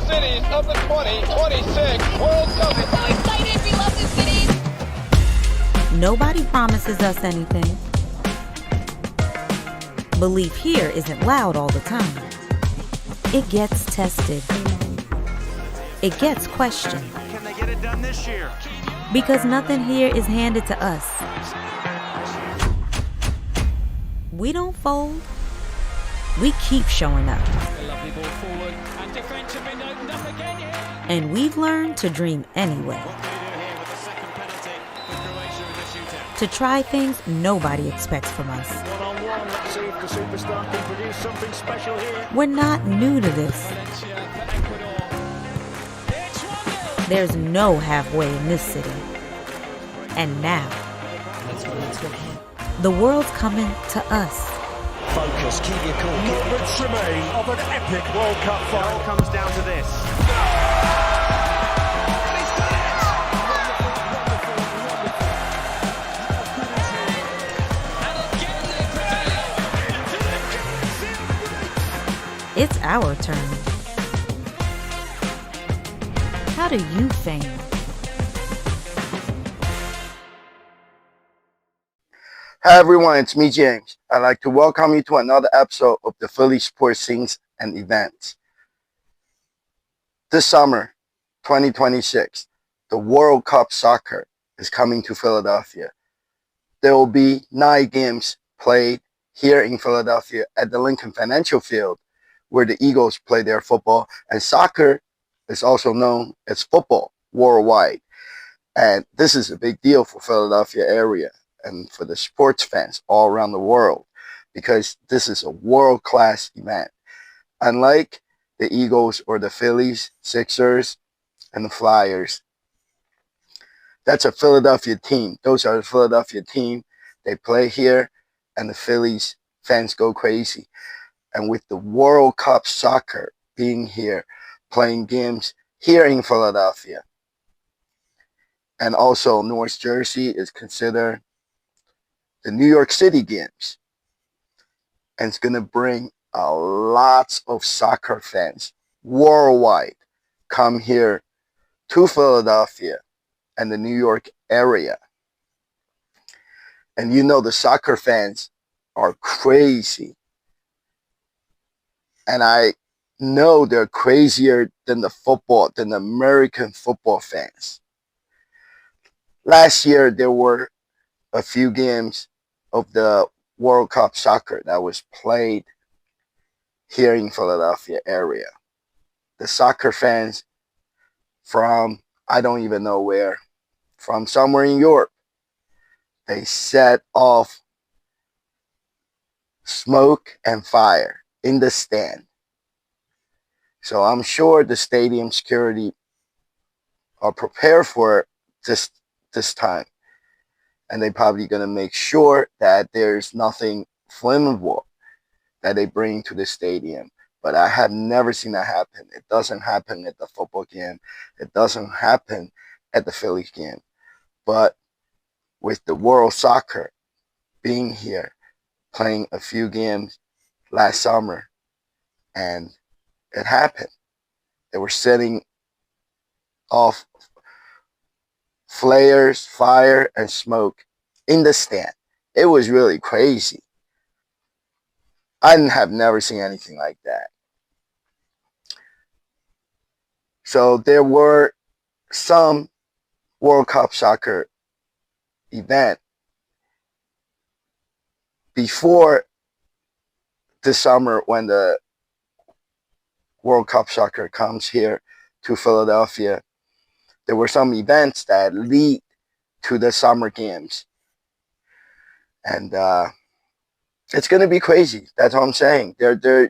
cities of the 2026 World Cup. We're so excited. We love this city. Nobody promises us anything. Belief here isn't loud all the time. It gets tested. It gets questioned. Can they get it done this year? Because nothing here is handed to us. We don't fold. We keep showing up. A lovely ball forward, and defence have been opened up again here. And we've learned to dream anyway. What can they do here with the second penalty for Croatia in the shootout? To try things nobody expects from us. One-on-one, let's see if the superstar can produce something special here. We're not new to this. Valencia for Ecuador. It's 1-0. There's no halfway in this city. And now, the world's coming to us. Focus, keep your cool. Moments remain of an epic World Cup It all final. comes down to this. It's our turn. How do you faint? Hi everyone, it's me James. I'd like to welcome you to another episode of the Philly Sports Scenes and Events. This summer, 2026, the World Cup Soccer is coming to Philadelphia. There will be 9 games played here in Philadelphia at the Lincoln Financial Field, where the Eagles play their football, and soccer is also known as football worldwide. And this is a big deal for Philadelphia area and for the sports fans all around the world, because this is a world-class event. Unlike the Eagles or the Phillies, Sixers, and the Flyers, that's a Philadelphia team. Those are the Philadelphia team. They play here, and the Phillies fans go crazy. And with the World Cup Soccer being here, playing games here in Philadelphia, and also North Jersey is considered the New York City games, and it's going to bring lots of soccer fans worldwide come here to Philadelphia and the New York area. And you know the soccer fans are crazy, and I know they're crazier than the American football fans. Last year there were a few games of the World Cup Soccer that was played here in Philadelphia area. The soccer fans from, I don't even know where, from somewhere in Europe, they set off smoke and fire in the stand. So I'm sure the stadium security are prepared for this time. And they're probably going to make sure that there's nothing flammable that they bring to the stadium. But I have never seen that happen. It doesn't happen at the football game. It doesn't happen at the Phillies game. But with the World Soccer being here, playing a few games last summer, and it happened. They were setting off flares, fire, and smoke in the stand. It was really crazy. I have never seen anything like that. So there were some World Cup Soccer event before this summer when the World Cup Soccer comes here to Philadelphia. There were some events that lead to the summer games. And it's going to be crazy. That's what I'm saying. They're,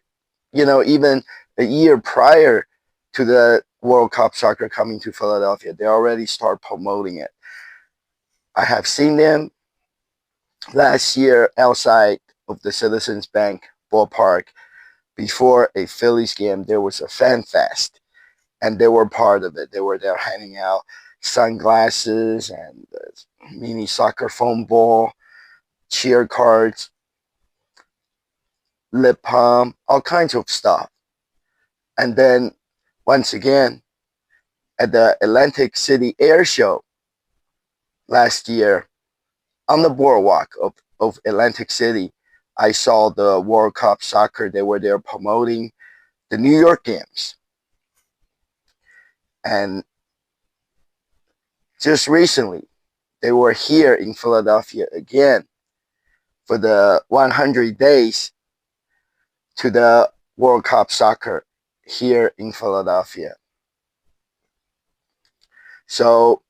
even a year prior to the World Cup Soccer coming to Philadelphia, they already start promoting it. I have seen them last year outside of the Citizens Bank ballpark. Before a Phillies game, there was a fan fest, and they were part of it. They were there handing out sunglasses and mini soccer foam ball, cheer cards, lip balm, all kinds of stuff. And then once again at the Atlantic City Air Show last year on the boardwalk of Atlantic City. I saw the World Cup soccer. They were there promoting the New York games. And just recently, they were here in Philadelphia again for the 100 days to the World Cup soccer here in Philadelphia. So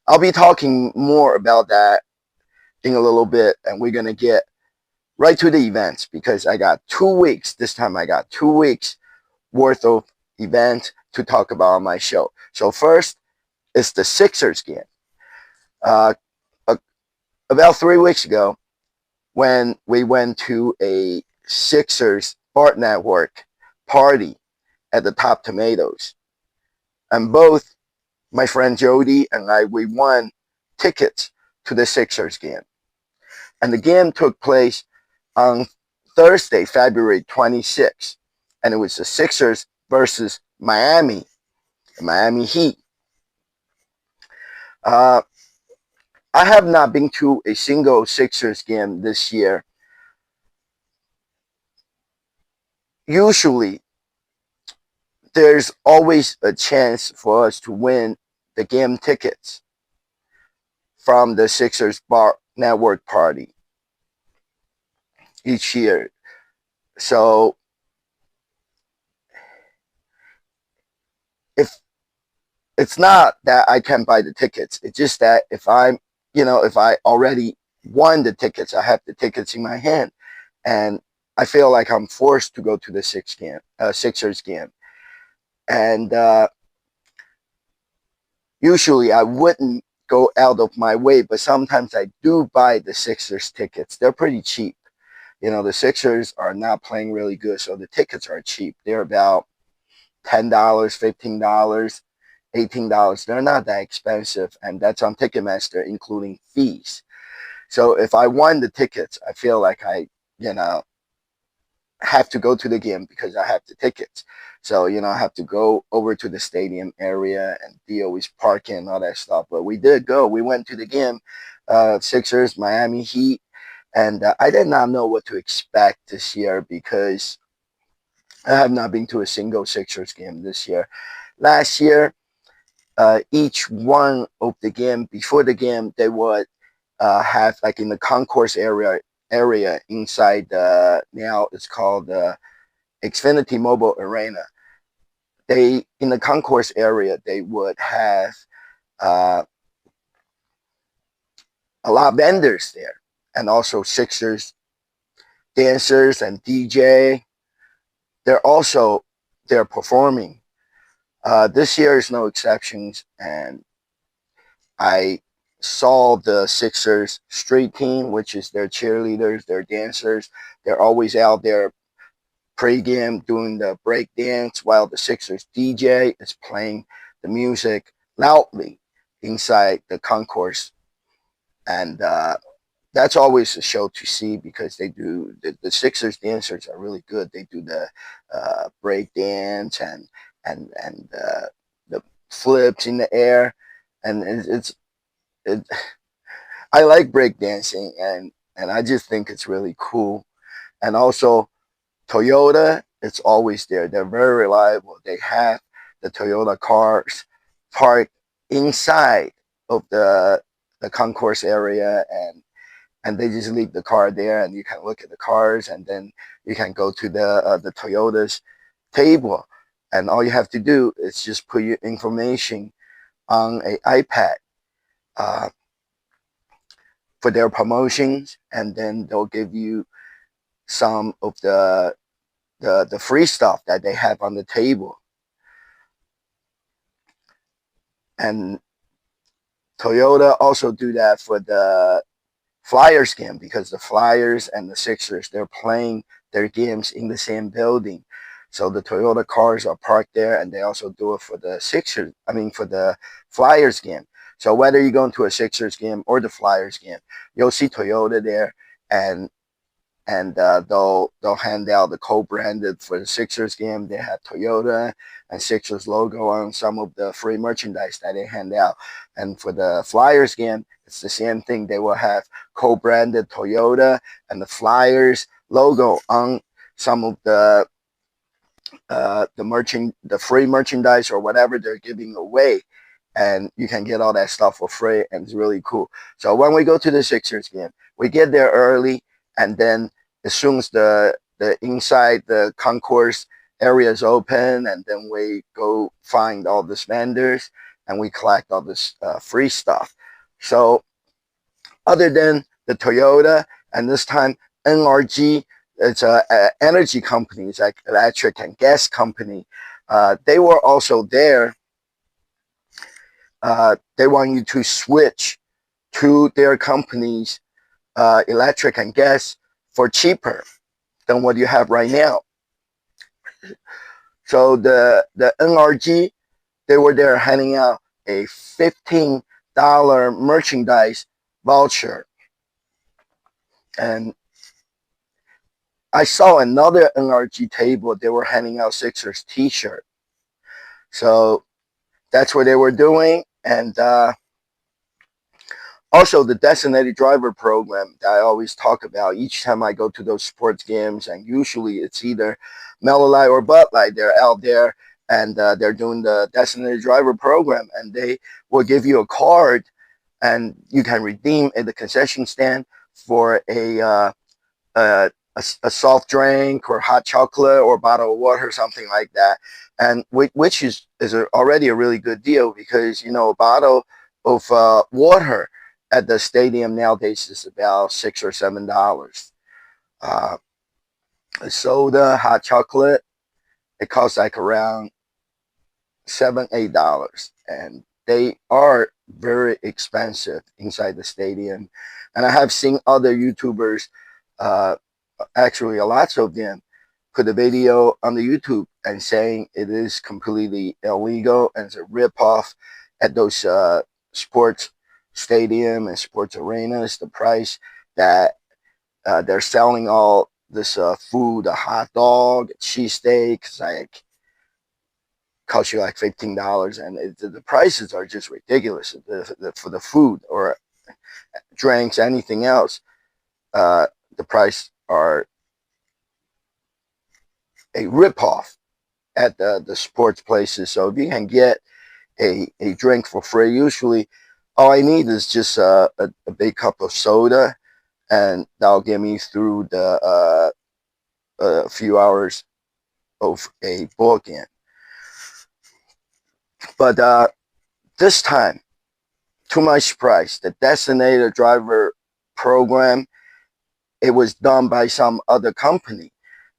I'll be talking more about that in a little bit, and we're going to get right to the events because I got 2 weeks. This time I got 2 weeks worth of events to talk about on my show. So first is the Sixers game. About 3 weeks ago, when we went to a Sixers Art Network party at the Top Tomatoes, and both my friend Jody and I, we won tickets to the Sixers game. And the game took place on Thursday, February 26th. And it was the Sixers versus Miami, the Miami Heat. I have not been to a single Sixers game this year. Usually, there's always a chance for us to win the game tickets from the Sixers Bar Network party each year. So if it's not that I can't buy the tickets, it's just that if I already won the tickets, I have the tickets in my hand, and I feel like I'm forced to go to the Sixers game. And usually I wouldn't go out of my way, but sometimes I do buy the Sixers tickets. They're pretty cheap. The Sixers are not playing really good, so the tickets are cheap. They're about $10, $15, $18. They're not that expensive, and that's on Ticketmaster, including fees. So if I won the tickets, I feel like I have to go to the game because I have the tickets. So, I have to go over to the stadium area and deal with parking and all that stuff. But we did go. We went to the game, Sixers, Miami Heat. And I did not know what to expect this year because I have not been to a single Sixers game this year. Last year, each one of the game, before the game, they would have like in the concourse area inside now it's called the Xfinity Mobile Arena. In the concourse area, they would have a lot of vendors there, and also Sixers dancers and DJ. They're performing. This year is no exceptions, and I saw the Sixers street team, which is their cheerleaders, their dancers. They're always out there pre-game doing the break dance while the Sixers DJ is playing the music loudly inside the concourse. And that's always a show to see because they do the Sixers dancers are really good. They do the break dance and the flips in the air, and I like break dancing, and I just think it's really cool. And also Toyota, it's always there. They're very reliable. They have the Toyota cars parked inside of the concourse area, and they just leave the car there, and you can look at the cars, and then you can go to the Toyota's table, and all you have to do is just put your information on an iPad for their promotions, and then they'll give you some of the free stuff that they have on the table. And Toyota also do that for the Flyers game because the Flyers and the Sixers, they're playing their games in the same building. So the Toyota cars are parked there, and they also do it for the for the Flyers game. So whether you're going to a Sixers game or the Flyers game, you'll see Toyota there, and and they'll hand out the co-branded for the Sixers game. They have Toyota and Sixers logo on some of the free merchandise that they hand out. And for the Flyers game, it's the same thing. They will have co-branded Toyota and the Flyers logo on some of the free merchandise or whatever they're giving away. And you can get all that stuff for free, and it's really cool. So when we go to the Sixers game, we get there early, and then as soon as the inside the concourse area is open, and then we go find all these vendors and we collect all this free stuff. So other than the Toyota, and this time NRG, it's a energy company, it's like electric and gas company. They were also there. They want you to switch to their company's electric and gas for cheaper than what you have right now. So the NRG, they were there handing out a $15 merchandise voucher. And I saw another NRG table, they were handing out Sixers t-shirt. So that's what they were doing. And also the designated driver program that I always talk about each time I go to those sports games, and usually it's either Miller Lite or Bud Light. They're out there and they're doing the designated driver program, and they will give you a card and you can redeem at the concession stand for a soft drink or hot chocolate or a bottle of water, something like that. And which is already a really good deal, because you know a bottle of water at the stadium nowadays is about $6 or $7. A soda, hot chocolate, it costs like around $7-8, and they are very expensive inside the stadium. And I have seen other YouTubers, actually lots of them, put a video on the YouTube and saying it is completely illegal and it's a ripoff at those sports stadium and sports arenas. The price that they're selling all this food, a hot dog, a cheesesteak, it's like cost you like $15, and the prices are just ridiculous for the food or drinks, anything else. The price are a ripoff at the sports places. So if you can get a drink for free, usually all I need is just a big cup of soda, and that'll get me through the a few hours of a ball game. But this time, to my surprise, the designated driver program, it was done by some other company,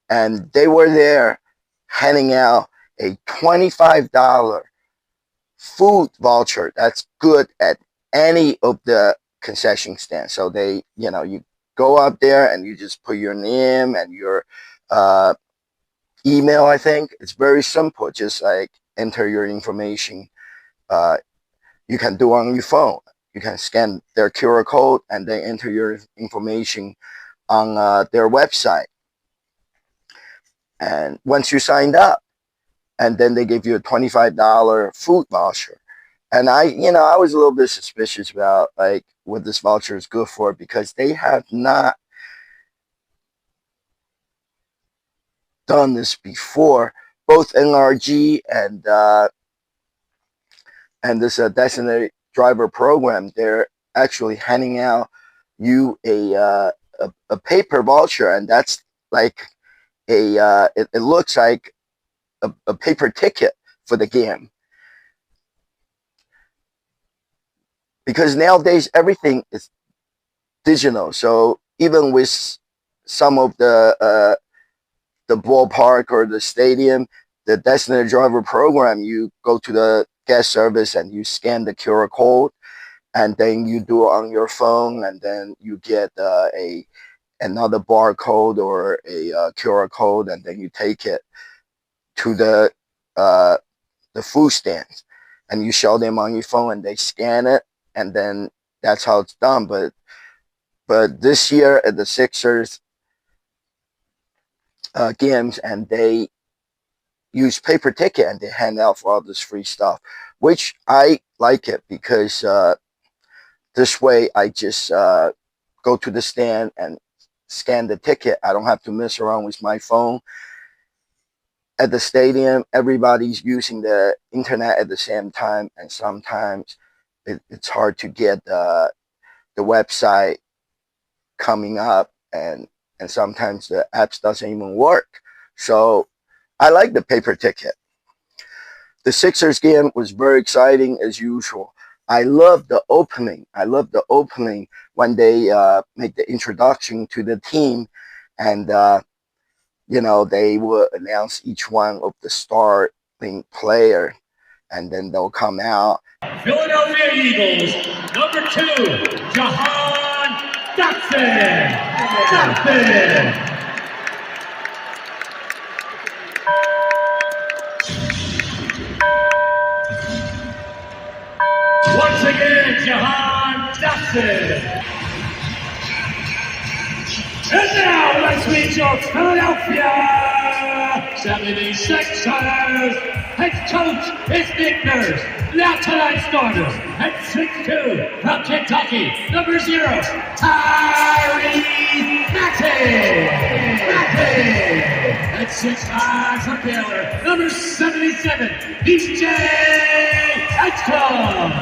and they were there handing out a $25 food voucher that's good at any of the concession stands. So they, you go up there and you just put your name and your email. I think it's very simple, just like enter your information. You can do on your phone. You can scan their QR code and then enter your information on their website. And once you signed up, and then they give you a $25 food voucher. And I was a little bit suspicious about like what this voucher is good for, because they have not done this before. Both NRG and this designated driver program, they're actually handing out you a paper voucher, and that's like it looks like a paper ticket for the game. Because nowadays everything is digital. So even with some of the ballpark or the stadium, the designated driver program, you go to the gas service and you scan the QR code, and then you do it on your phone, and then you get another barcode or a QR code, and then you take it to the food stands, and you show them on your phone, and they scan it, and then that's how it's done. But this year at the Sixers, games, and they use paper ticket and they hand out for all this free stuff, which I like it because this way I just go to the stand and scan the ticket. I don't have to mess around with my phone. At the stadium, everybody's using the internet at the same time, and sometimes it's hard to get the website coming up, and sometimes the apps doesn't even work. So I like the paper ticket. The Sixers game was very exciting as usual. I love the opening. I love the opening when they make the introduction to the team, and they will announce each one of the starting player, and then they'll come out. Philadelphia Eagles, number 2, Jahan Dotson. Once again, Jahan Dotson. And now, let's meet your Philadelphia 76ers head coach is Nick Nurse. Now tonight's starters at 6'2" from Kentucky, number 0, Tyrese Maxey. At 6'5" from Baylor, number 77, DJ Edgecombe.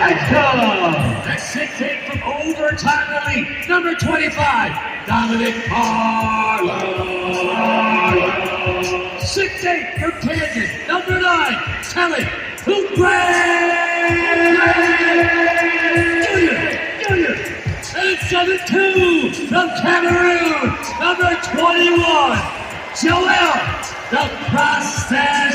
At 6'8" from overtime elite, number 25, Dominic Harlow. 6'8" from Kansas, number 9, Kelly Oubre Jr. And 7'2" from Cameroon, number 21, Joel the Process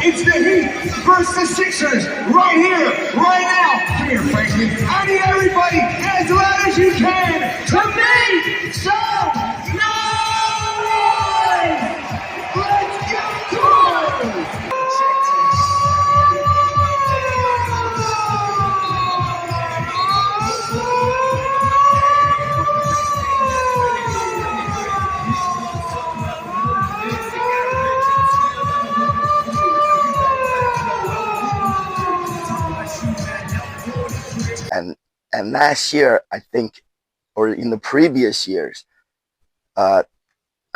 It's the Heat versus the Sixers right here, right now. Come here, Franklin. I need everybody as loud as you can to make some noise. Let's go! And last year, I think, or in the previous years, I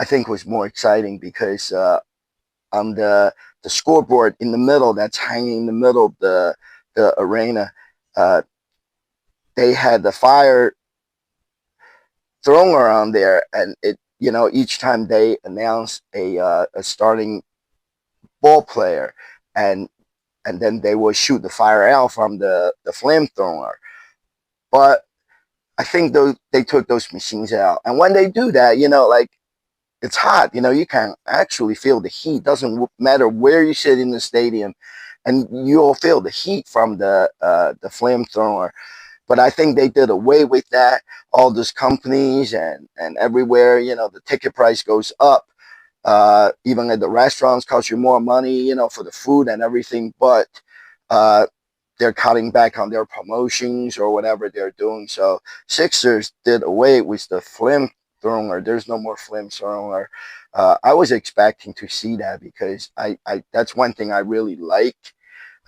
think was more exciting because on the scoreboard in the middle, that's hanging in the middle of the arena, they had the fire thrown around there, and each time they announce a starting ball player, and then they will shoot the fire out from the flamethrower. But I think they took those machines out. And when they do that, it's hot. You can actually feel the heat. Doesn't matter where you sit in the stadium, and you'll feel the heat from the flamethrower. But I think they did away with that. All these companies and everywhere, the ticket price goes up. Even at the restaurants, cost you more money, for the food and everything. But they're cutting back on their promotions or whatever they're doing. So Sixers did away with the flamethrower. There's no more flamethrower. I was expecting to see that because I that's one thing I really like.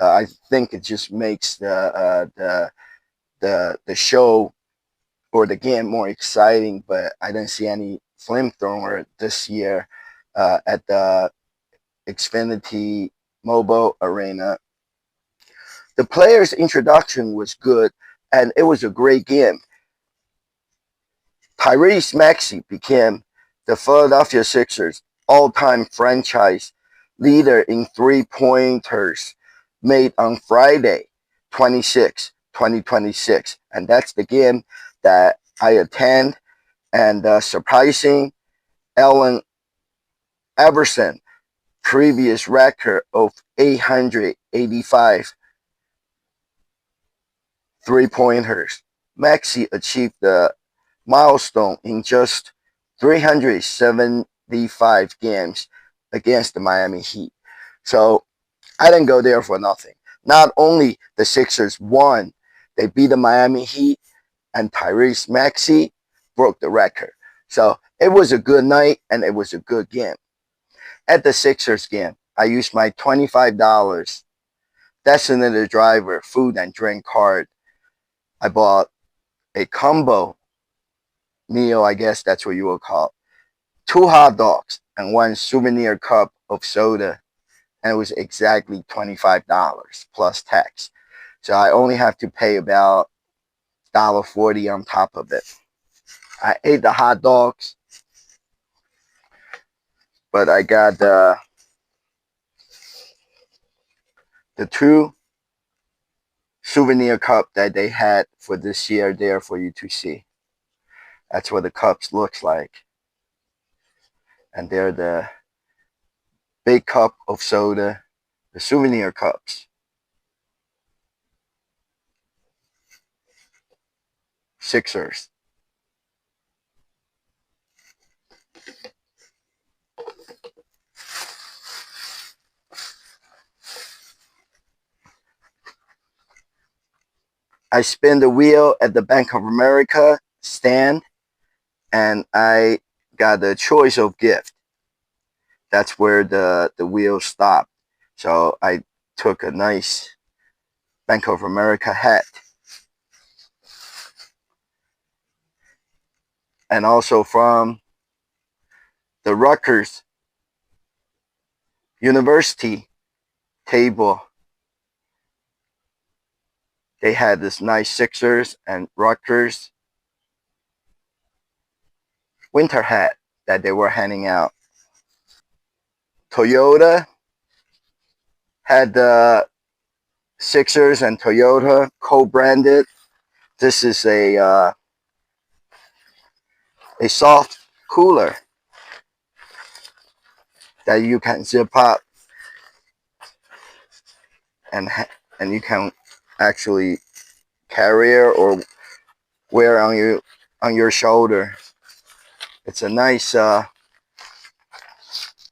I think it just makes the show or the game more exciting. But I didn't see any flamethrower this year at the Xfinity Mobile Arena. The player's introduction was good, and it was a great game. Tyrese Maxey became the Philadelphia Sixers all-time franchise leader in three-pointers made on Friday, 2026, and that's the game that I attend. And surprising, Allen Iverson, previous record of 885 three-pointers. Maxey achieved the milestone in just 375 games against the Miami Heat. So I didn't go there for nothing. Not only the Sixers won, they beat the Miami Heat, and Tyrese Maxey broke the record. So it was a good night and it was a good game. At the Sixers game, I used my $25 designated driver food and drink card. I bought a combo meal, I guess that's what you will call it. 2 hot dogs and 1 souvenir cup of soda. And it was exactly $25 plus tax. So I only have to pay about $1.40 on top of it. I ate the hot dogs, but I got the 2 souvenir cup that they had for this year there for you to see. That's what the cups looks like. And they're the big cup of soda, the souvenir cups. Sixers. I spin the wheel at the Bank of America stand, and I got a choice of gift. That's where the wheel stopped. So I took a nice Bank of America hat. And also from the Rutgers University table, they had this nice Sixers and Rutgers winter hat that they were handing out. Toyota had the Sixers and Toyota co-branded. This is a soft cooler that you can zip up and you can actually carry it or wear on your shoulder. It's a nice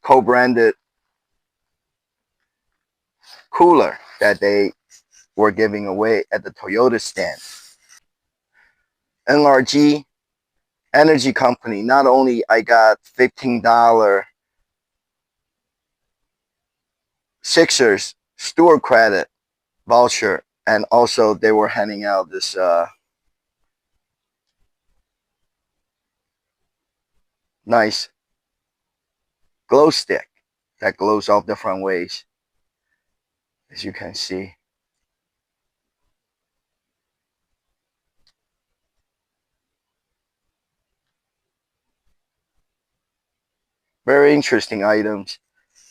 co-branded cooler that they were giving away at the Toyota stand. NRG Energy Company. Not only I got $15 Sixers store credit voucher, and also they were handing out this nice glow stick that glows all different ways, as you can see. Very interesting items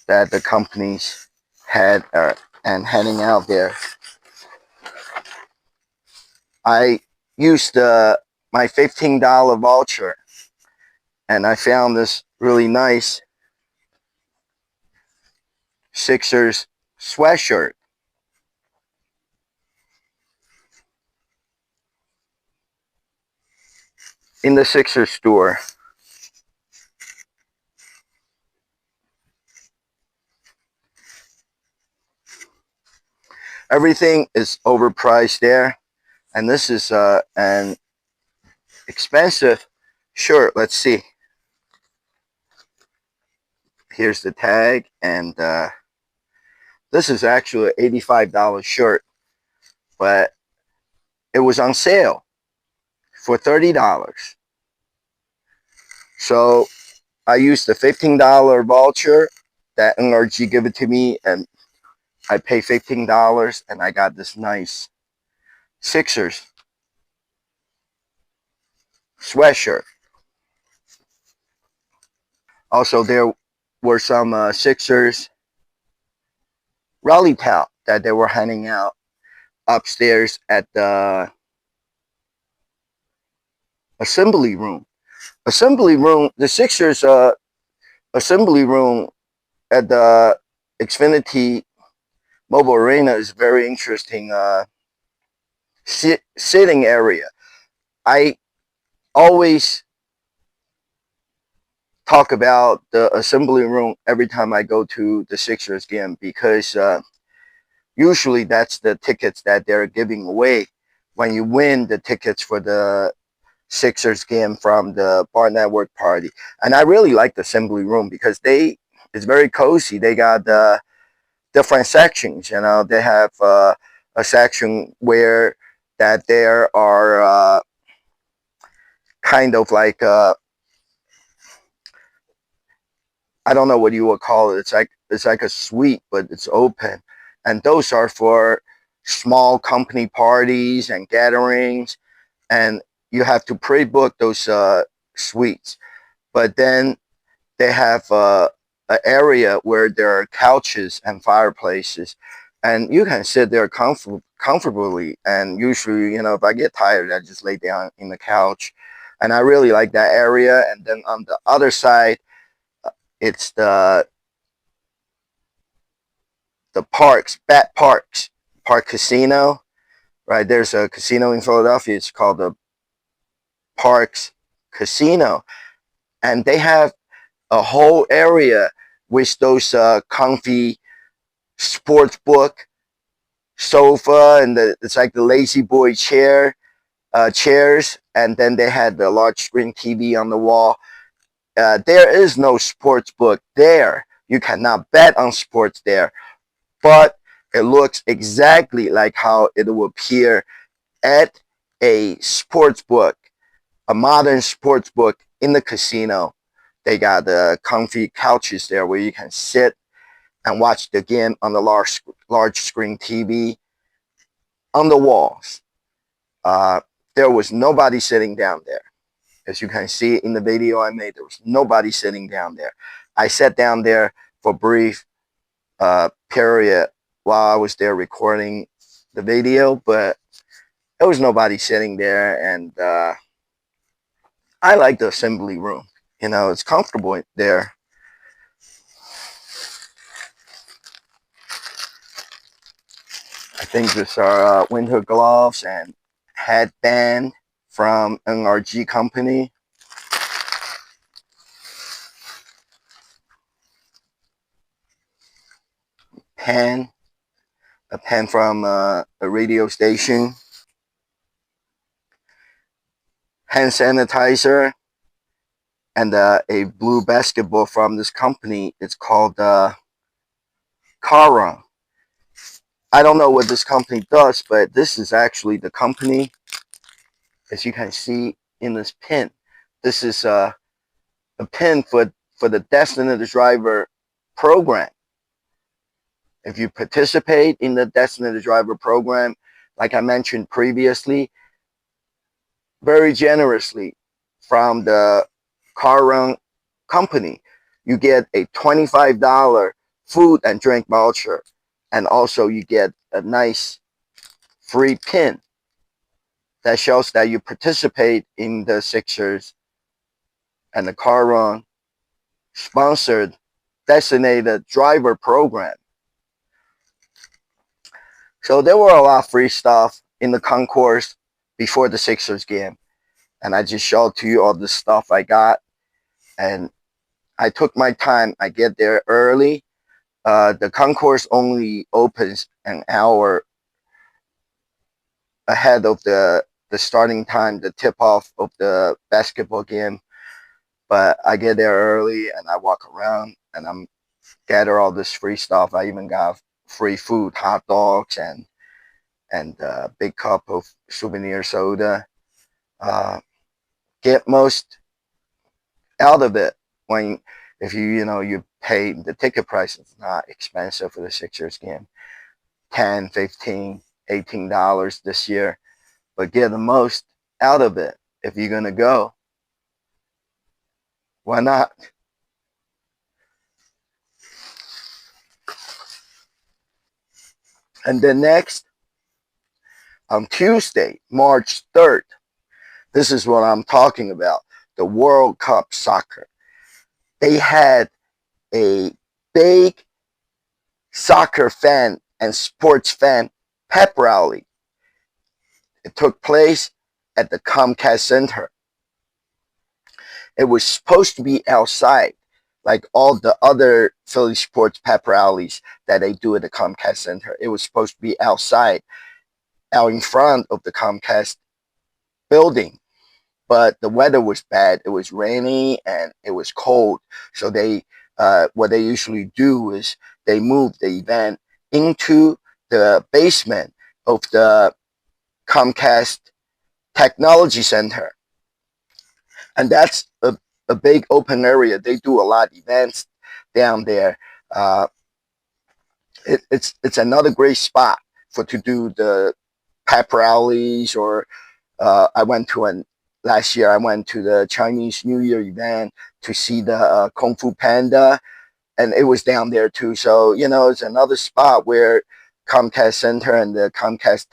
that the companies had and handing out there. I used my $15 voucher, and I found this really nice Sixers sweatshirt. In the Sixers store. Everything is overpriced there, and this is an expensive shirt. Let's see. Here's the tag, and this is actually an $85 shirt, but it was on sale for $30. So I used the $15 voucher that NRG gave it to me, and I paid $15, and I got this nice Sixers sweatshirt. Also, there were some Sixers rally towel that they were handing out upstairs at the assembly room. The Sixers assembly room at the Xfinity Mobile Arena is very interesting sitting area. I always talk about the assembly room every time I go to the Sixers game, because Usually that's the tickets that they're giving away when you win the tickets for the Sixers game from the Bar Network party. And I really like the assembly room because it's very cozy. They got different sections. They have a section where that there are kind of like I don't know what you would call it. It's like a suite, but it's open, and those are for small company parties and gatherings, and you have to pre-book those suites. But then they have an area where there are couches and fireplaces, and you can sit there comfortably. And usually, if I get tired, I just lay down in the couch, and I really like that area. And then on the other side, it's the Park Casino, right? There's a casino in Philadelphia. It's called the Parks Casino, and they have a whole area with those comfy sports book sofa, and it's like the lazy boy chairs, and then they had the large screen TV on the wall. There is no sports book there. You cannot bet on sports there, but it looks exactly like how it will appear at a sports book, a modern sports book in the casino. They got the comfy couches there where you can sit and watch the game on the large screen TV. On the walls, there was nobody sitting down there. As you can see in the video I made, there was nobody sitting down there. I sat down there for a brief period while I was there recording the video, but there was nobody sitting there, and I like the assembly room. It's comfortable there. I think these are winter gloves and headband from NRG company. A pen from a radio station. Hand sanitizer, and a blue basketball from this company. It's called Caron. I don't know what this company does, but this is actually the company. As you can see in this pin, this is a pin for the Designated Driver program. If you participate in the Designated Driver program, like I mentioned previously, very generously from the Caron company, you get a $25 food and drink voucher, and also you get a nice free pin that shows that you participate in the Sixers and the Caron sponsored Designated Driver program. So there were a lot of free stuff in the concourse before the Sixers game, and I just showed to you all the stuff I got, and I took my time. I get there early. The concourse only opens an hour ahead of the starting time, the tip-off of the basketball game, but I get there early and I walk around and I'm gather all this free stuff. I even got free food, hot dogs, and a big cup of souvenir soda. Get most out of it if you pay the ticket price. It's not expensive for the Sixers game, $10, $15, $18 this year, but get the most out of it. If you're gonna go, why not? And then next, on Tuesday, March 3rd, this is what I'm talking about, the World Cup soccer. They had a big soccer fan and sports fan pep rally. It took place at the Comcast Center. It was supposed to be outside, like all the other Philly sports pep rallies that they do at the Comcast Center. It was supposed to be outside, out in front of the Comcast building, but the weather was bad. It was rainy and it was cold. So they, what they usually do is they move the event into the basement of the Comcast Technology Center, and that's a big open area. They do a lot of events down there. Uh, it's another great spot for to do the pep rallies. Or I went to last year. I went to the Chinese New Year event to see the Kung Fu Panda, and it was down there too. So it's another spot where Comcast Center and the Comcast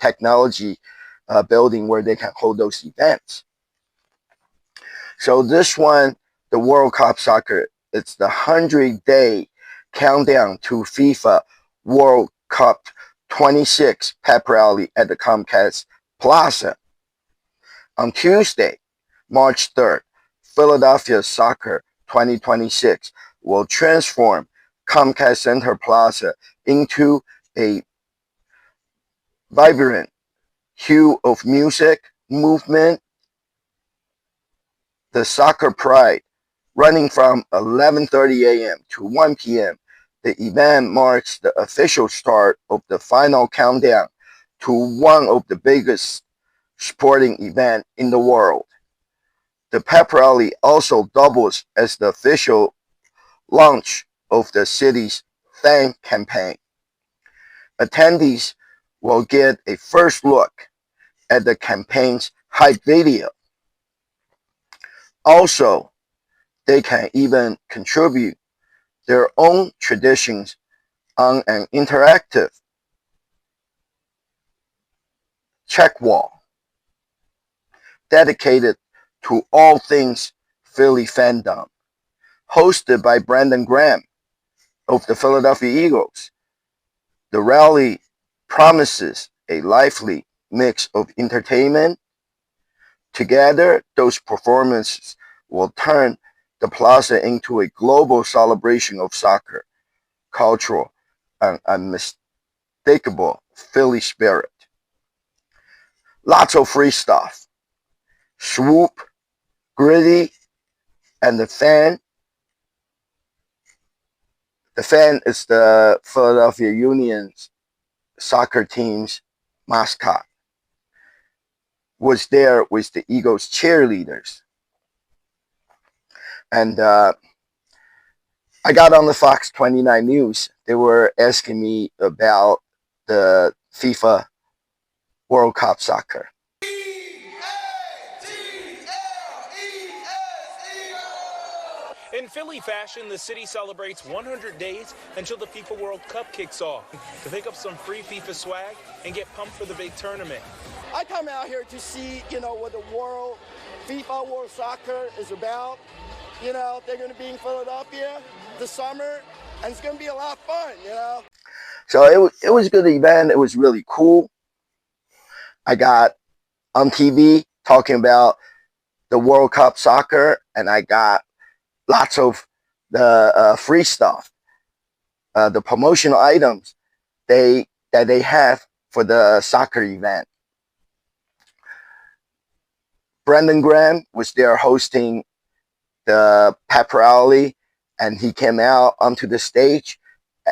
Technology building where they can hold those events. So this one, the World Cup Soccer, it's the 100-day countdown to FIFA World Cup 26 pep rally at the Comcast Plaza. On Tuesday, March 3rd, Philadelphia Soccer 2026 will transform Comcast Center Plaza into a vibrant hue of music, movement, the Soccer Pride, running from 11:30 a.m. to 1 p.m. The event marks the official start of the final countdown to one of the biggest sporting events in the world. The pep rally also doubles as the official launch of the city's fan campaign. Attendees will get a first look at the campaign's hype video. Also, they can even contribute their own traditions on an interactive check wall dedicated to all things Philly fandom. Hosted by Brandon Graham of the Philadelphia Eagles, the rally promises a lively mix of entertainment. Together, those performances will turn the plaza into a global celebration of soccer, cultural, and unmistakable Philly spirit. Lots of free stuff. Swoop, Gritty, and the Fan. The Fan is the Philadelphia Union's soccer team's mascot. Was there with the Eagles cheerleaders. And I got on the Fox 29 News. They were asking me about the FIFA World Cup Soccer. In Philly fashion, the city celebrates 100 days until the FIFA World Cup kicks off to pick up some free FIFA swag and get pumped for the big tournament. I come out here to see, what the FIFA World Soccer is about. They're going to be in Philadelphia this summer, and it's going to be a lot of fun, So it was a good event. It was really cool. I got on TV talking about the World Cup Soccer, and I got lots of the free stuff, the promotional items that they have for the soccer event. Brandon Graham was there hosting the pep rally, and he came out onto the stage,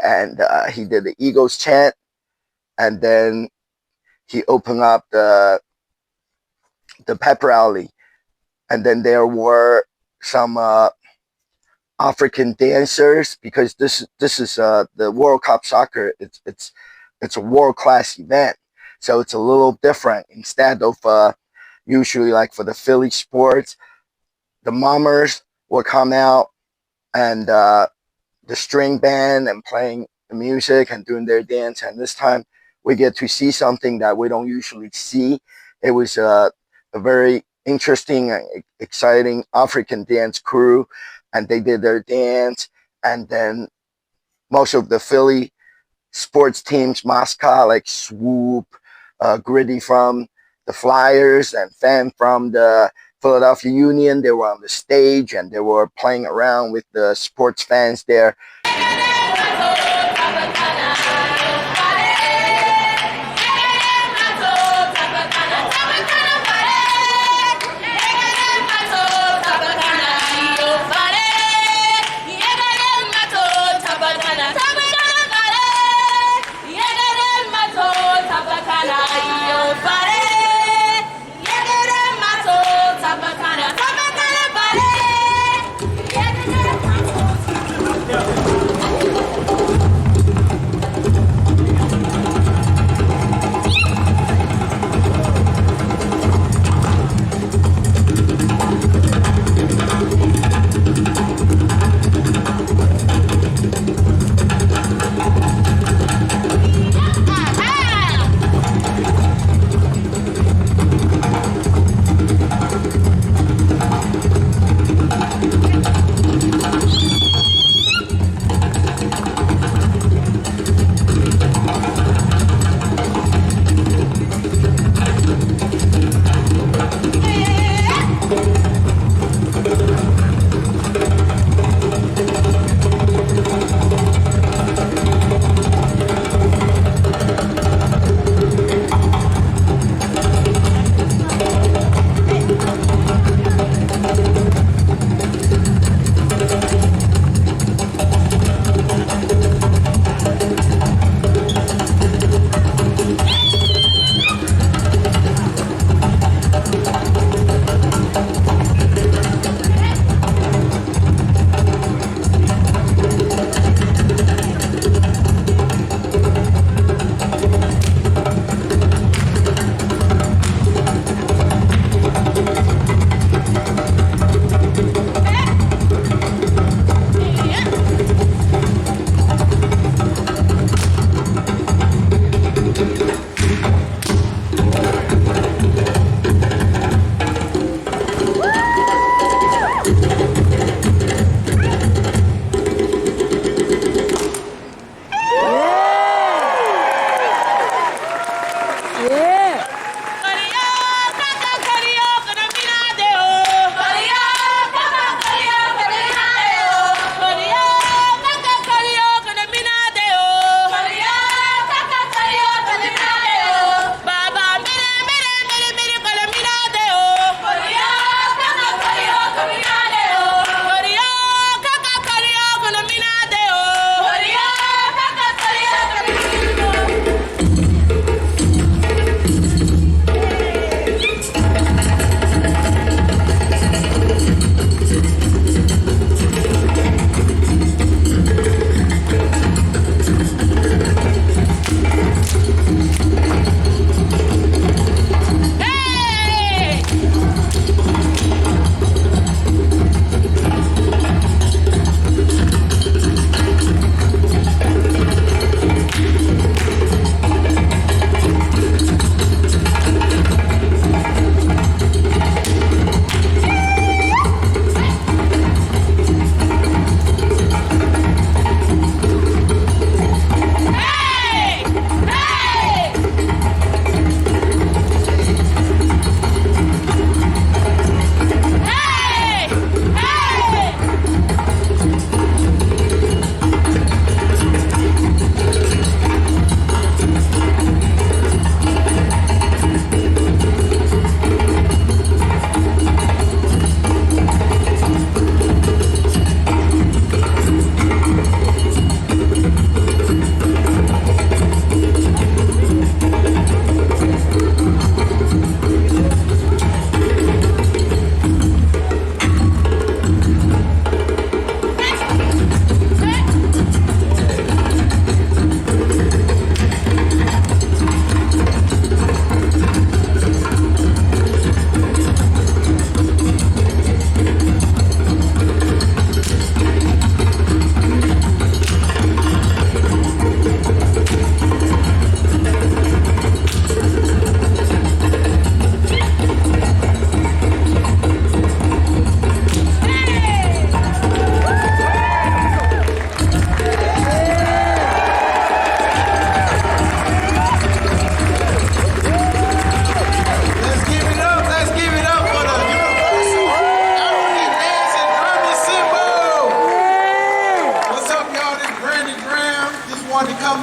and he did the Eagles chant, and then he opened up the pep rally, and then there were some African dancers, because this is the World Cup Soccer. It's a world-class event, so it's a little different. Instead of usually like for the Philly sports, the mummers will come out and the string band and playing the music and doing their dance. And this time we get to see something that we don't usually see. It was a very interesting and exciting African dance crew, and they did their dance. And then most of the Philly sports teams mascot, like Swoop, Gritty from the Flyers, and Fan from the Philadelphia Union. They were on the stage and they were playing around with the sports fans there.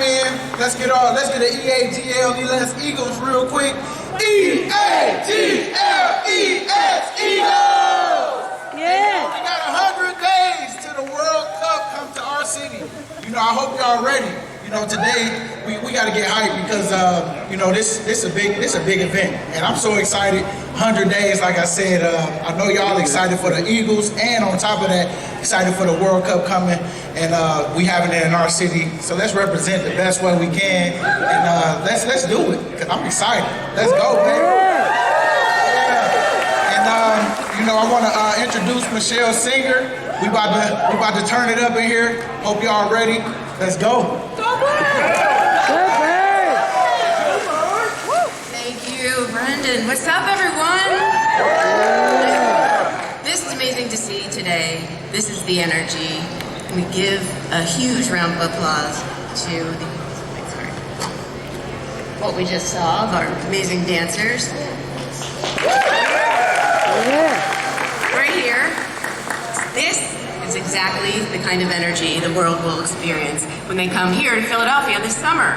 man. Let's get the EAGLES Eagles real quick. EAGLES Eagles! Yeah. We got 100 days to the World Cup come to our city. You know, I hope y'all ready. You know, today we got to get hyped because you know this a big event, and I'm so excited. 100 days, like I said. I know y'all excited for the Eagles, and on top of that, excited for the World Cup coming, and we having it in our city. So let's represent the best way we can, and let's do it. Cause I'm excited. Let's go, baby. Yeah. And you know, I want to introduce Michelle Singer. We about to turn it up in here. Hope y'all ready. Let's go. Thank you, Brendan. What's up, everyone? This is amazing to see today. This is the energy. We give a huge round of applause to what we just saw of our amazing dancers. Right here. This is exactly the kind of energy the world will experience when they come here to Philadelphia this summer.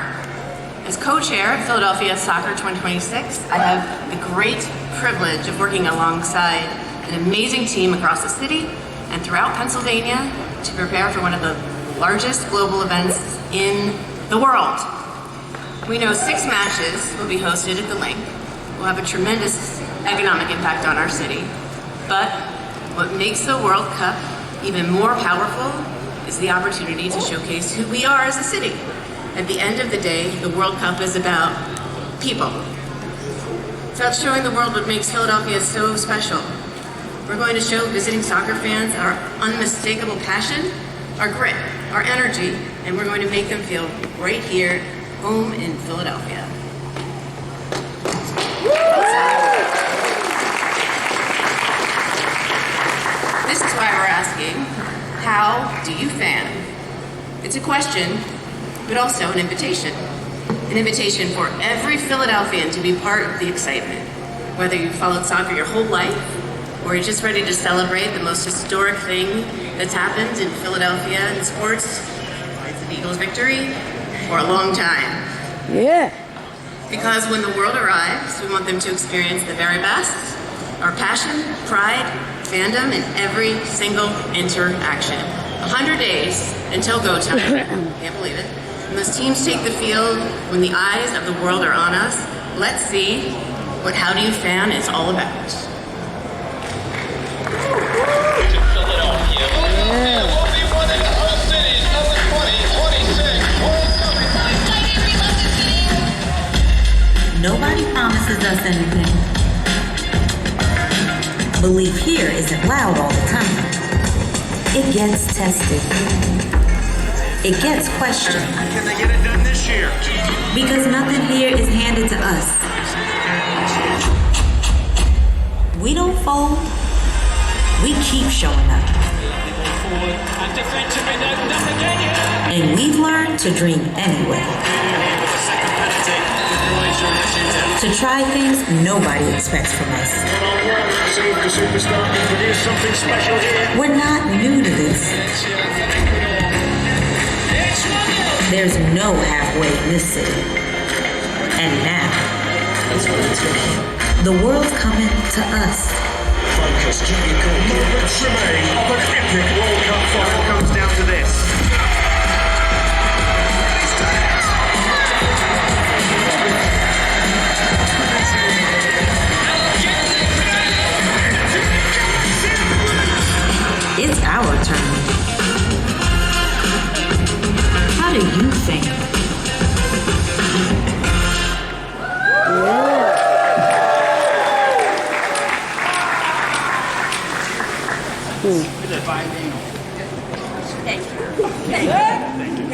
As co-chair of Philadelphia Soccer 2026, I have the great privilege of working alongside an amazing team across the city and throughout Pennsylvania to prepare for one of the largest global events in the world. We know 6 matches will be hosted at the Link. We'll have a tremendous economic impact on our city. But what makes the World Cup even more powerful is the opportunity to showcase who we are as a city. At the end of the day, the World Cup is about people. It's about showing the world what makes Philadelphia so special. We're going to show visiting soccer fans our unmistakable passion, our grit, our energy, and we're going to make them feel right here, home in Philadelphia. This is why we're asking, how do you fan? It's a question, but also an invitation. An invitation for every Philadelphian to be part of the excitement. Whether you've followed soccer your whole life, or you're just ready to celebrate the most historic thing that's happened in Philadelphia in sports, it's the Eagles' victory, for a long time. Yeah. Because when the world arrives, we want them to experience the very best, our passion, pride, fandom in every single interaction. 100 days until go time. Can't believe it. When those teams take the field, when the eyes of the world are on us, let's see what How Do You Fan is all about. Philadelphia will be one of the host cities of the 2026 World Cup. Nobody promises us anything. Belief here isn't loud all the time. It gets tested. It gets questioned. Can they get it done this year? Because nothing here is handed to us. We don't fold. We keep showing up. And we've learned to dream anyway. To try things nobody expects from us. We're not new to this. There's no halfway in this city. And now, the world's coming to us. Focus, keep your cool. Moments remain of an epic World Cup final comes down to this. It's our turn. How do you think?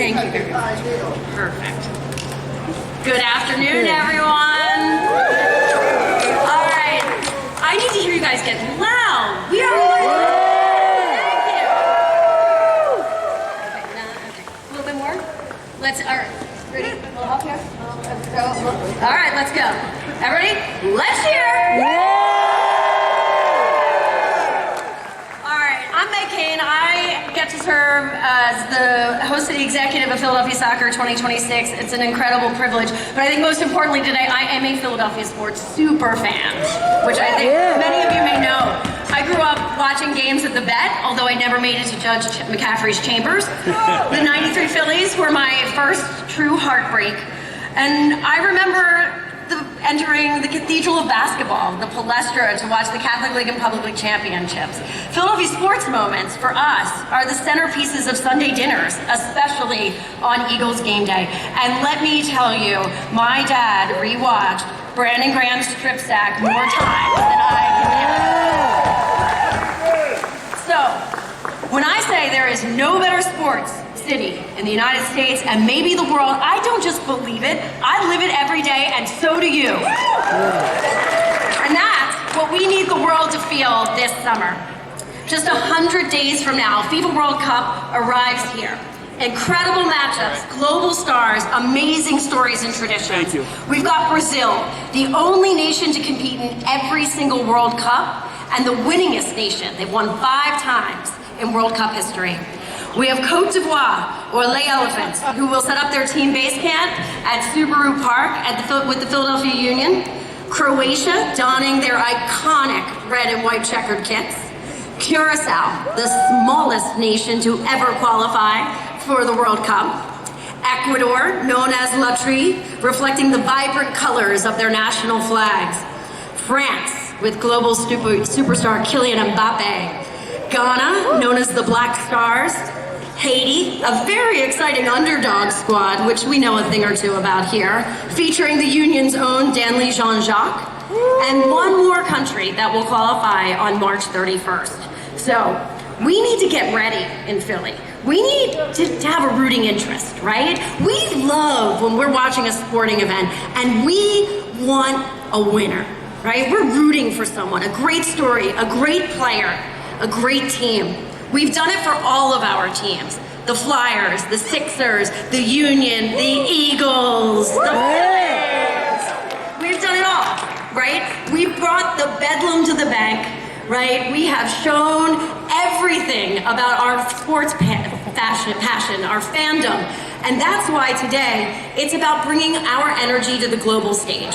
Thank you very much. Perfect. Good afternoon, everyone. All right. I need to hear you guys get loud. We are one. Thank you. Okay, okay. A little bit more. Let's, all right. Ready? A little up here. Let's go. All right, let's go. Everybody, let's cheer. All right, I'm Meg Kane. I get to serve as the host of the executive of Philadelphia Soccer 2026. It's an incredible privilege. But I think most importantly today, I am a Philadelphia sports super fan, which I think many of you may know. I grew up watching games at the Vet, although I never made it to Judge McCaffrey's chambers. The 93 Phillies were my first true heartbreak. And I remember entering the Cathedral of Basketball, the Palestra, to watch the Catholic League and Public League championships. Philadelphia sports moments for us are the centerpieces of Sunday dinners, especially on Eagles game day. And let me tell you, my dad rewatched Brandon Graham's strip sack more times than I can count. So, when I say there is no better sports city in the United States and maybe the world, I don't just believe it, I live it every day, and so do you. And that's what we need the world to feel this summer. Just 100 days from now, FIFA World Cup arrives here. Incredible matchups, global stars, amazing stories and traditions. We've got Brazil, the only nation to compete in every single World Cup, and the winningest nation. They've won 5 times in World Cup history. We have Côte d'Ivoire, or Les Elephants, who will set up their team base camp at Subaru Park with the Philadelphia Union. Croatia, donning their iconic red and white checkered kits. Curacao, the smallest nation to ever qualify for the World Cup. Ecuador, known as La Tri, reflecting the vibrant colors of their national flags. France, with global superstar Kylian Mbappe. Ghana, known as the Black Stars. Haiti, a very exciting underdog squad, which we know a thing or two about here, featuring the Union's own Danley Jean-Jacques, and one more country that will qualify on March 31st. So, we need to get ready in Philly. We need to have a rooting interest, right? We love when we're watching a sporting event and we want a winner, right? We're rooting for someone, a great story, a great player, a great team. We've done it for all of our teams. The Flyers, the Sixers, the Union, the Eagles, the Phillies. We've done it all, right? We've brought the bedlam to the bank, right? We have shown everything about our sports passion, our fandom. And that's why today, it's about bringing our energy to the global stage.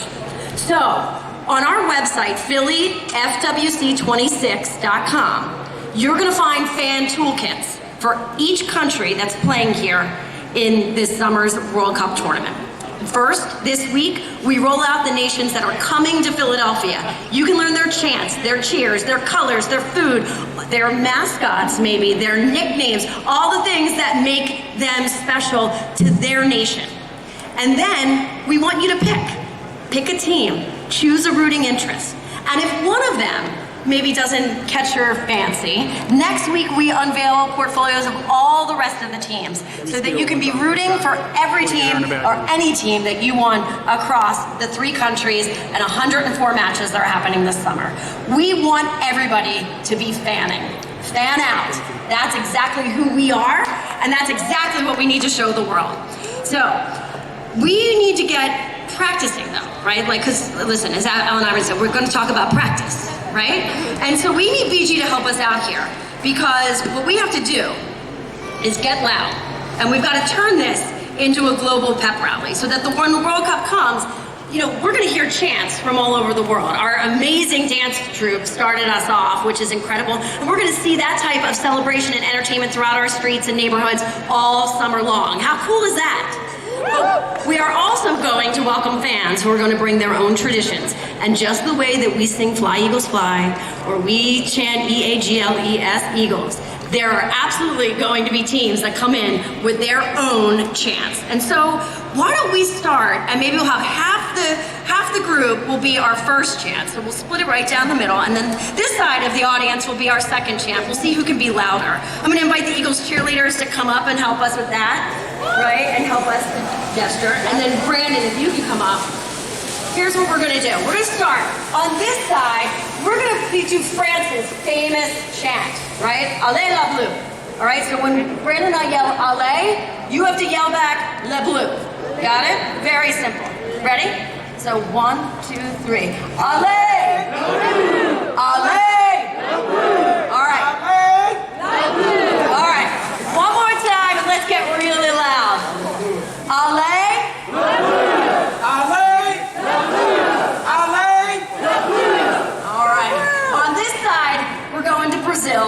So, on our website, phillyfwc26.com, you're gonna find fan toolkits for each country that's playing here in this summer's World Cup tournament. First, this week, we roll out the nations that are coming to Philadelphia. You can learn their chants, their cheers, their colors, their food, their mascots maybe, their nicknames, all the things that make them special to their nation. And then, we want you to pick a team, choose a rooting interest. And if one of them maybe doesn't catch your fancy, next week we unveil portfolios of all the rest of the teams so that you can be rooting for every team or any team that you want across the 3 countries and 104 matches that are happening this summer. We want everybody to be fanning. Fan out. That's exactly who we are, and that's exactly what we need to show the world. So, we need to get practicing though, right? Like, cause listen, as Alan Ivan said, we're gonna talk about practice, right? And so we need BG to help us out here, because what we have to do is get loud. And we've gotta turn this into a global pep rally so that when the World Cup comes, you know, we're gonna hear chants from all over the world. Our amazing dance troupe started us off, which is incredible. And we're gonna see that type of celebration and entertainment throughout our streets and neighborhoods all summer long. How cool is that? But we are also going to welcome fans who are going to bring their own traditions. And just the way that we sing Fly Eagles Fly, or we chant E-A-G-L-E-S, Eagles, there are absolutely going to be teams that come in with their own chants. And so why don't we start, and maybe we'll have half the group will be our first chant. So we'll split it right down the middle, and then this side of the audience will be our second chant. We'll see who can be louder. I'm gonna invite the Eagles cheerleaders to come up and help us with that, right? And help us gesture. And then Brandon, if you can come up. Here's what we're gonna do. We're gonna start on this side. We're gonna do France's famous chant, right? Allez la bleu. All right, so when Brandon and I yell allez, you have to yell back le bleu. Got it? Very simple. Ready? So 1, 2, 3. Allez! Allez! All right. All right. Brazil,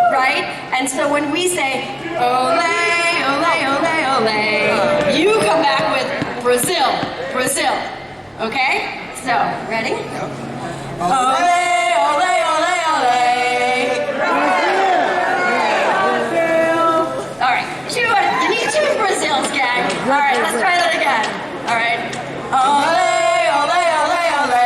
right? And so when we say, ole, ole, ole, ole, you come back with Brazil, Brazil. Okay? So, ready? Ole, ole, ole, ole. All right, you need two Brazils, gang. All right, let's try that again. All right. Ole, ole, ole, ole.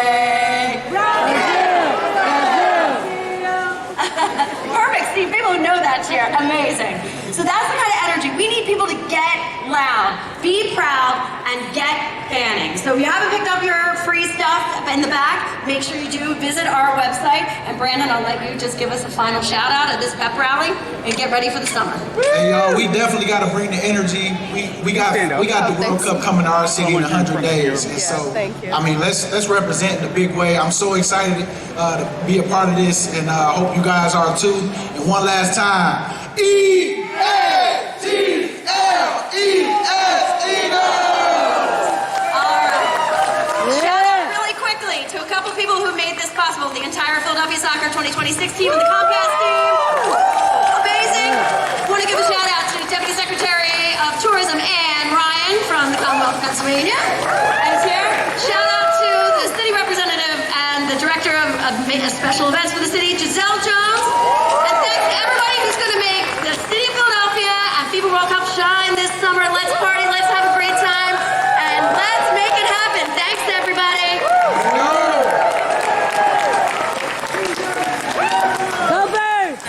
Perfect. See, people who know that cheer, amazing. So that's the kind of energy. We need people to get loud, be proud, and get fanning. So if you haven't picked up your free stuff in the back, make sure you do visit our website. And Brandon, I'll let you just give us a final shout out at this pep rally and get ready for the summer. Hey y'all, we definitely got to bring the energy. We got the World Cup coming to our city in 100 days, and so I mean let's represent in a big way. I'm so excited to be a part of this, and I hope you guys are too. And one last time, EATLES, Shout out really quickly to a couple people who made this possible. The entire Philadelphia Soccer 2026 team and the Compass team. Amazing. Want to give a shout out to Deputy Secretary of Tourism Ann Ryan from the Commonwealth of Pennsylvania. Is here. Shout out to the city representative and the director of special events for the city, Giselle Jones. And thanks to everybody who's going to make the city of Philadelphia and FIBA World Cup shine this summer. Let's party, let's have a great time, and let's make it happen. Thanks to everybody. Go Birds!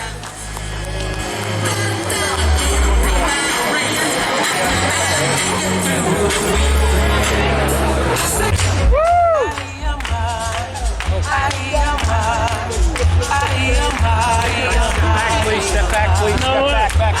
Please step back, please. Step back.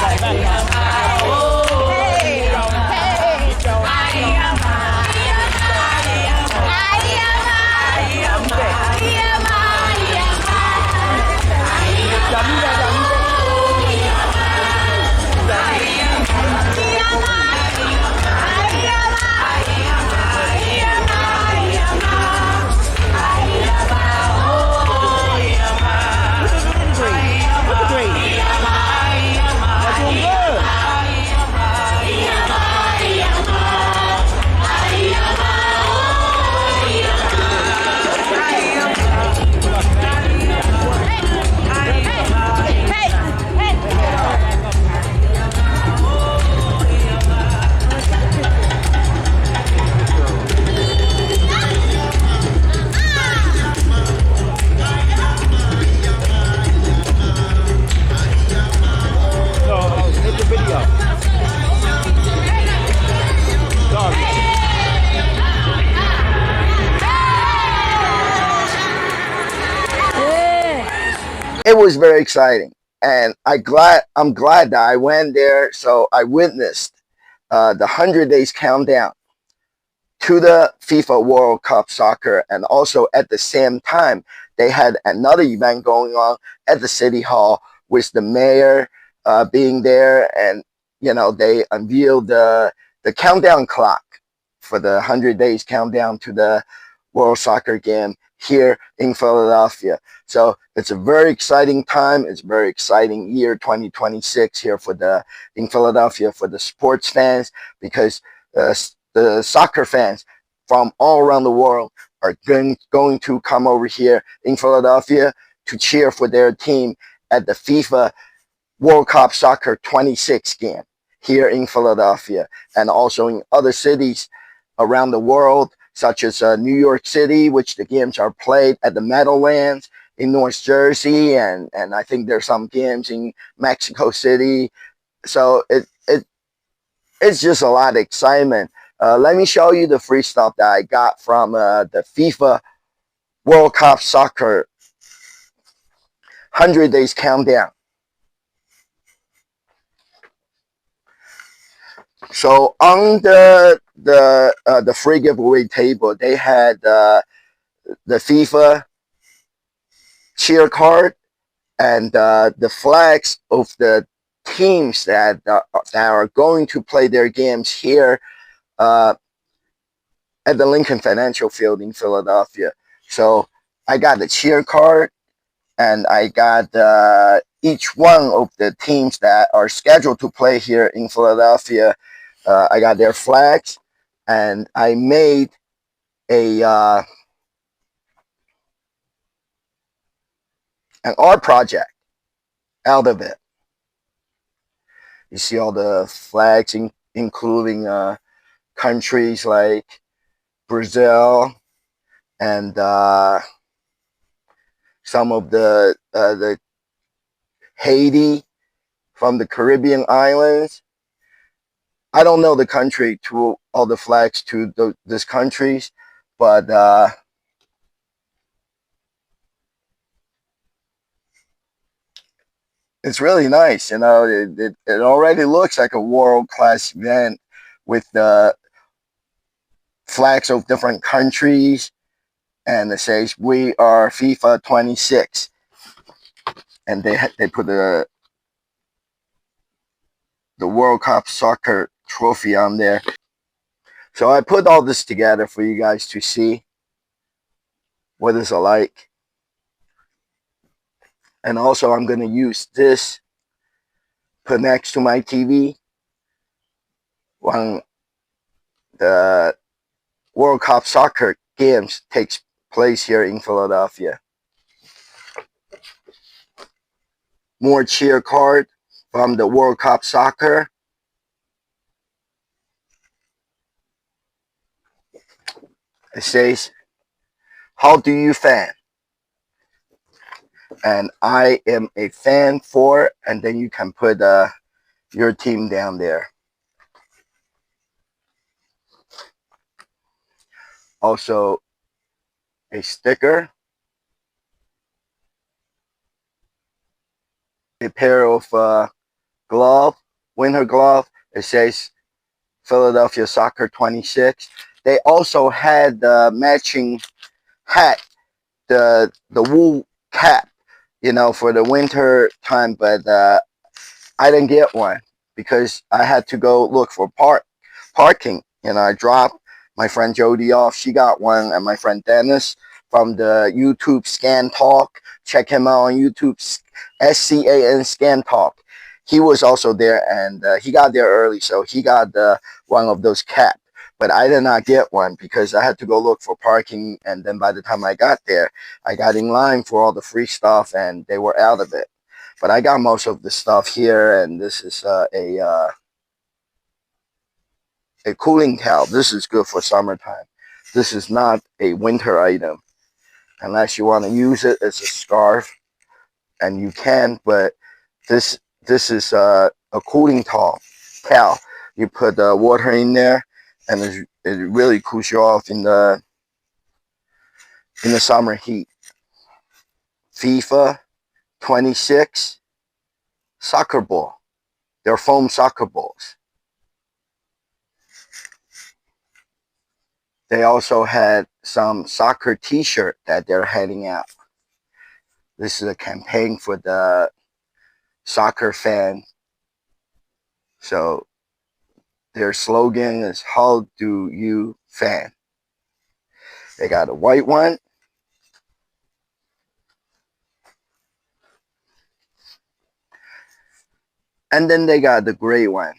It was very exciting, and I'm glad that I went there, so I witnessed the 100 days countdown to the FIFA World Cup soccer, and also at the same time they had another event going on at the City Hall with the mayor being there, and they unveiled the countdown clock for the 100 days countdown to the World Soccer game here in Philadelphia. So it's a very exciting time. It's a very exciting year 2026 here in Philadelphia for the sports fans, because the soccer fans from all around the world are going to come over here in Philadelphia to cheer for their team at the FIFA World Cup Soccer 26 game here in Philadelphia, and also in other cities around the world, such as New York City, which the games are played at the Meadowlands in North Jersey, and I think there's some games in Mexico City. So it's just a lot of excitement. Let me show you the free stuff that I got from the FIFA World Cup Soccer 100 Days Countdown. So on the free giveaway table, they had the FIFA cheer card and the flags of the teams that are going to play their games here at the Lincoln Financial Field in Philadelphia. So I got the cheer card and I got each one of the teams that are scheduled to play here in Philadelphia. I got their flags, and I made a an art project out of it. You see all the flags, including countries like Brazil and some of the Haiti from the Caribbean islands. I don't know the country to all the flags to these countries, but it's really nice. You know, it already looks like a world-class event with the flags of different countries, and it says we are FIFA 26, and they put the World Cup soccer trophy on there. So I put all this together for you guys to see what it's like. And also I'm going to use this put next to my TV when the World Cup soccer games takes place here in Philadelphia. More cheer card from the World Cup soccer. It says, how do you fan? And I am a fan for, and then you can put your team down there. Also a sticker, a pair of winter glove. It says Philadelphia Soccer 26. They also had the matching hat, the wool cap, you know, for the winter time, but I didn't get one because I had to go look for parking. You know, I dropped my friend Jody off. She got one, and my friend Dennis from the YouTube Scan Talk. Check him out on YouTube, SCAN Scan Talk. He was also there, and he got there early, so he got one of those caps. But I did not get one because I had to go look for parking, and then by the time I got there, I got in line for all the free stuff, and they were out of it. But I got most of the stuff here, and this is a cooling towel. This is good for summertime. This is not a winter item unless you want to use it as a scarf, and you can. But this is a cooling towel. You put water in there, and it really cools you off in the summer heat. FIFA 26 soccer ball. They're foam soccer balls. They also had some soccer t-shirt that they're handing out. This is a campaign for the soccer fan. So their slogan is, how do you fan? They got a white one. And then they got the gray one.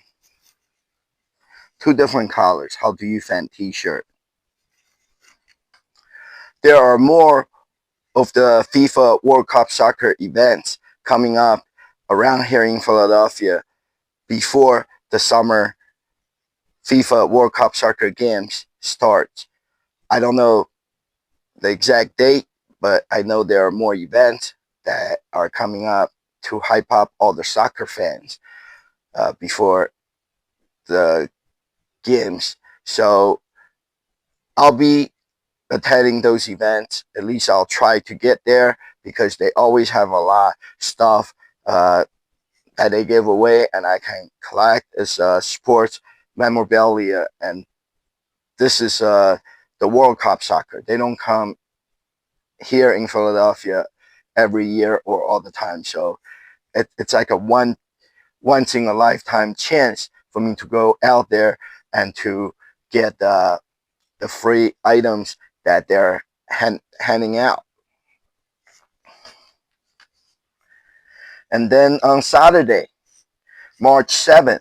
Two different colors. How do you fan t-shirt? There are more of the FIFA World Cup soccer events coming up around here in Philadelphia before the summer FIFA World Cup soccer games start. I don't know the exact date, but I know there are more events that are coming up to hype up all the soccer fans before the games. So I'll be attending those events. At least I'll try to get there because they always have a lot of stuff that they give away, and I can collect as sports memorabilia. And this is the World Cup soccer. They don't come here in Philadelphia every year or all the time, so it's like a once in a lifetime chance for me to go out there and to get the free items that they're handing out. And then on Saturday, March 7th,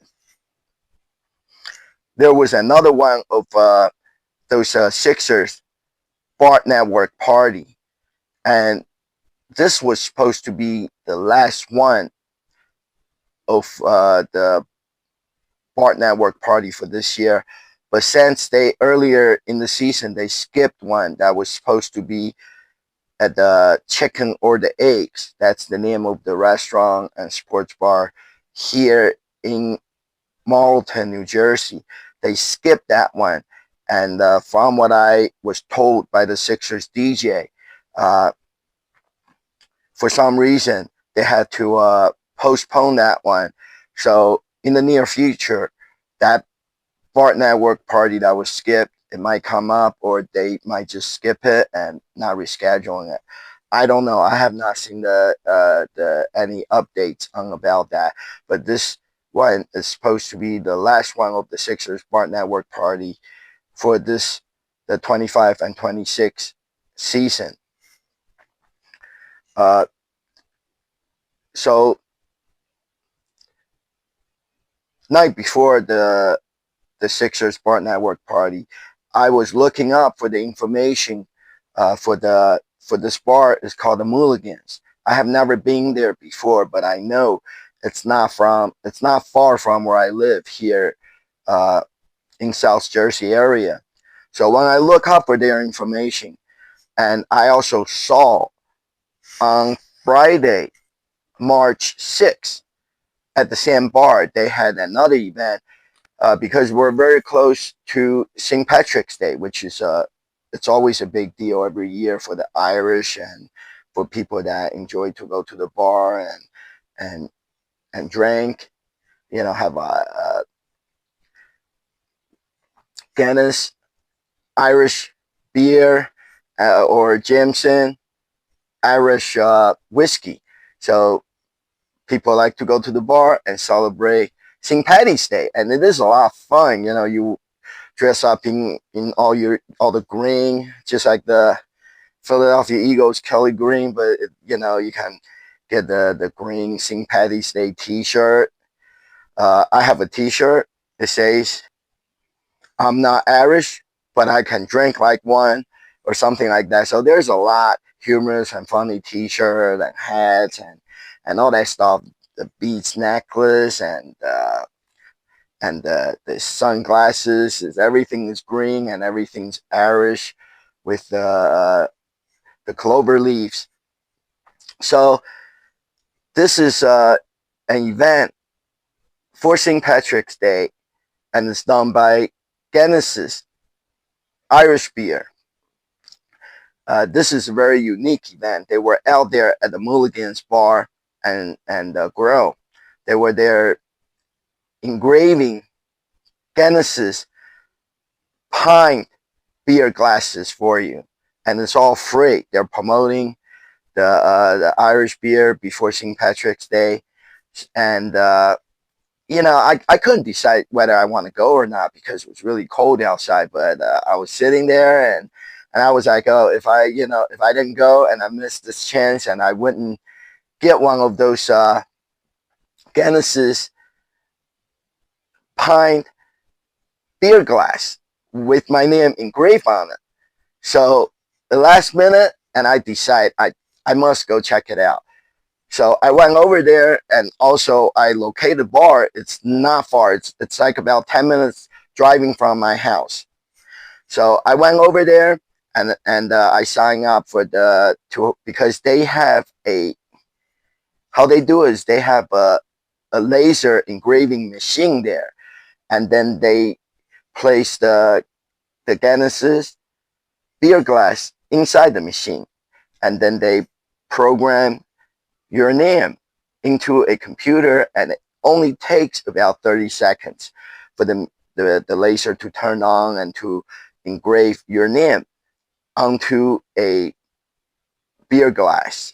there was another one of those Sixers Bart Network party. And this was supposed to be the last one of the Bart Network party for this year. But since they earlier in the season, they skipped one that was supposed to be at the Chicken or the Eggs. That's the name of the restaurant and sports bar here in Marlton, New Jersey. They skipped that one. And from what I was told by the Sixers DJ, for some reason, they had to postpone that one. So in the near future, that Bart Network party that was skipped, it might come up, or they might just skip it and not rescheduling it. I don't know. I have not seen the any updates on about that. But this one is supposed to be the last one of the Sixers Bart Network party for the 25 and 26 season. So night before the Sixers Bart Network party, I was looking up for the information for this bar. It's called the Mulligans. I have never been there before, but I know it's not far from where I live here in South Jersey area. So when I look up for their information, and I also saw on Friday, March 6th, at the same bar, they had another event because we're very close to St. Patrick's Day, which is it's always a big deal every year for the Irish and for people that enjoy to go to the bar and drink, have a Guinness, Irish beer, or Jameson, Irish whiskey. So people like to go to the bar and celebrate St. Patty's Day, and it is a lot of fun. You dress up in all the green, just like the Philadelphia Eagles Kelly green, but you can get the green St. Patty's Day T-shirt. I have a T-shirt. It says, "I'm not Irish, but I can drink like one," or something like that. So there's a lot humorous and funny T-shirt and hats and all that stuff. The beads necklace and the sunglasses. Everything is green and everything's Irish with the clover leaves. So this is an event for St. Patrick's Day, and it's done by Guinness's Irish beer. This is a very unique event. They were out there at the Mulligan's bar and grill. They were there engraving Guinness's pint beer glasses for you, and it's all free. They're promoting the Irish beer before St. Patrick's Day, and I couldn't decide whether I want to go or not because it was really cold outside. But I was sitting there and I was like, oh, if I didn't go and I missed this chance and I wouldn't get one of those Guinness's pint beer glass with my name engraved on it. So the last minute, and I decided I must go check it out. So I went over there, and also I located the bar. It's not far. It's like about 10 minutes driving from my house. So I went over there and I signed up for because they have how they do is they have a laser engraving machine there, and then they place the Guinness's beer glass inside the machine, and then they program your name into a computer, and it only takes about 30 seconds for the laser to turn on and to engrave your name onto a beer glass.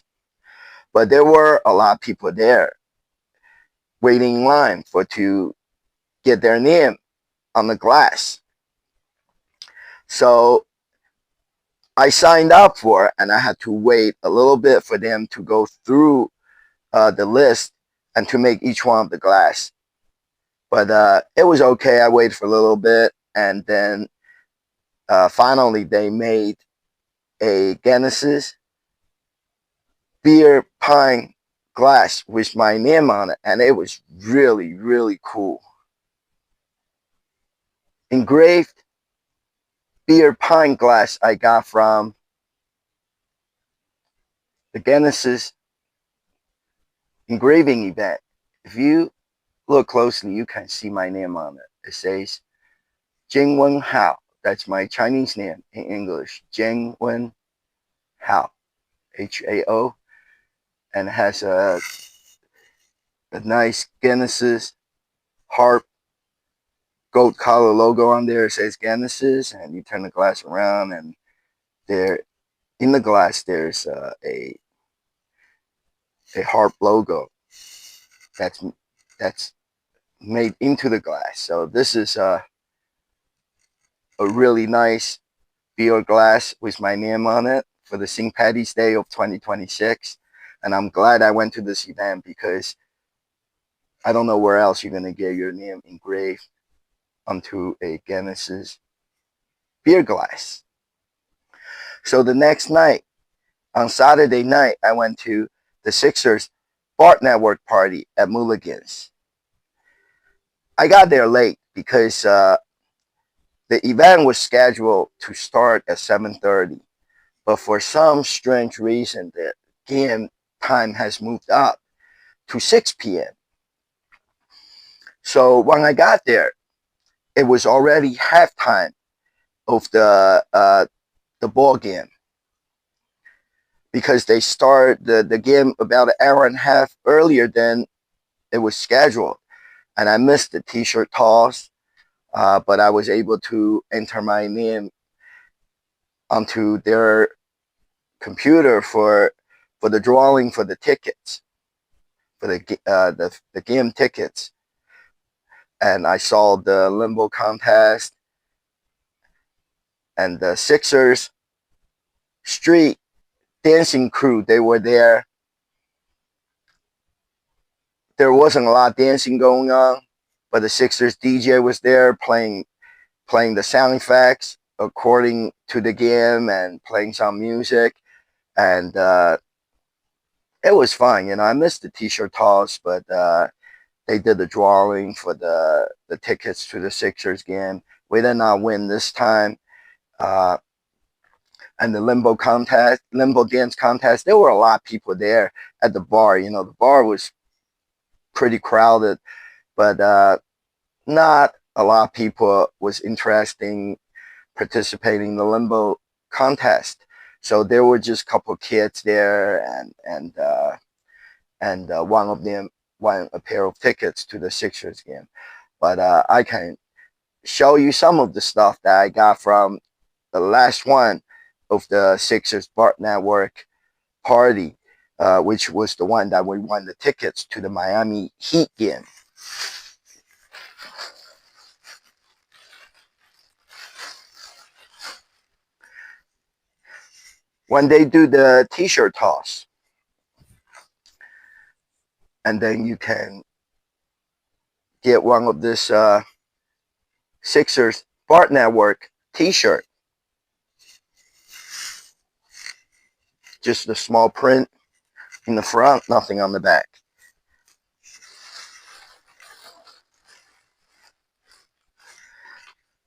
But there were a lot of people there waiting in line to get their name on the glass. So I signed up for it, and I had to wait a little bit for them to go through the list and to make each one of the glass. But it was okay. I waited for a little bit, and then finally they made a Genesis beer pint glass with my name on it, and it was really, really cool. Engraved beer pint glass I got from the Genesis engraving event. If you look closely, you can see my name on it. It says Jing Wen Hao. That's my Chinese name in English. Jing Wen Hao. H-A-O. And it has a nice Genesis harp gold color logo on there. It says Genesis, and you turn the glass around, and there in the glass there's a harp logo that's made into the glass. So this is a really nice beer glass with my name on it for the St. Patty's Day of 2026. And I'm glad I went to this event, because I don't know where else you're going to get your name engraved onto a Genesis beer glass. So the next night, on Saturday night, I went to the Sixers Bart Network party at Mulligan's. I got there late because the event was scheduled to start at 7:30, but for some strange reason, the game time has moved up to 6 p.m. So when I got there, it was already halftime of the ball game, because they start the game about an hour and a half earlier than it was scheduled. And I missed the t-shirt toss, but I was able to enter my name onto their computer for the drawing for the tickets, for the game tickets. And I saw the limbo contest and the Sixers street dancing crew. They were there. There wasn't a lot of dancing going on, but the Sixers DJ was there playing the sound effects according to the game and playing some music. And it was fun. I missed the t-shirt toss, but they did the drawing for the tickets to the Sixers game. We did not win this time. And the limbo dance contest, there were a lot of people there at the bar. The bar was pretty crowded, but not a lot of people was interested in participating in the limbo contest. So there were just a couple of kids there, and one of them won a pair of tickets to the Sixers game. But I can show you some of the stuff that I got from the last one of the Sixers Bart Network party, which was the one that we won the tickets to the Miami Heat game. When they do the t-shirt toss, and then you can get one of this Sixers Bart Network t-shirt. Just a small print in the front, nothing on the back.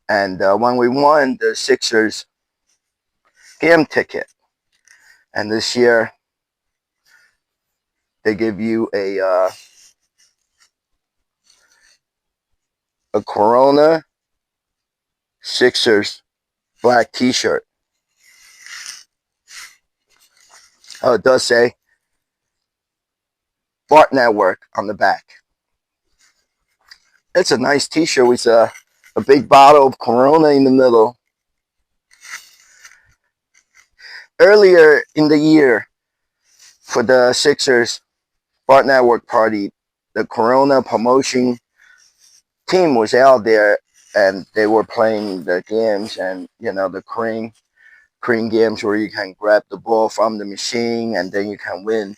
And when we won the Sixers game ticket, and this year they give you a Corona Sixers black t-shirt. Oh, it does say Bart Network on the back. It's a nice t-shirt with a big bottle of Corona in the middle. Earlier in the year, for the Sixers Bart Network party, the Corona promotion team was out there, and they were playing the games, and the cream games where you can grab the ball from the machine and then you can win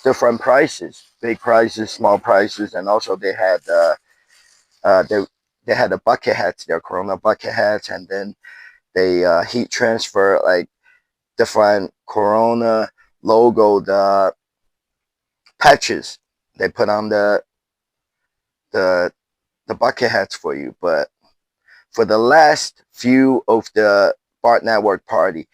different prices, big prices, small prices, and also they had they had the bucket hats, their Corona bucket hats, and then they heat transfer like different Corona logo the patches they put on the bucket hats for you. But for the last few of the Bart Network party,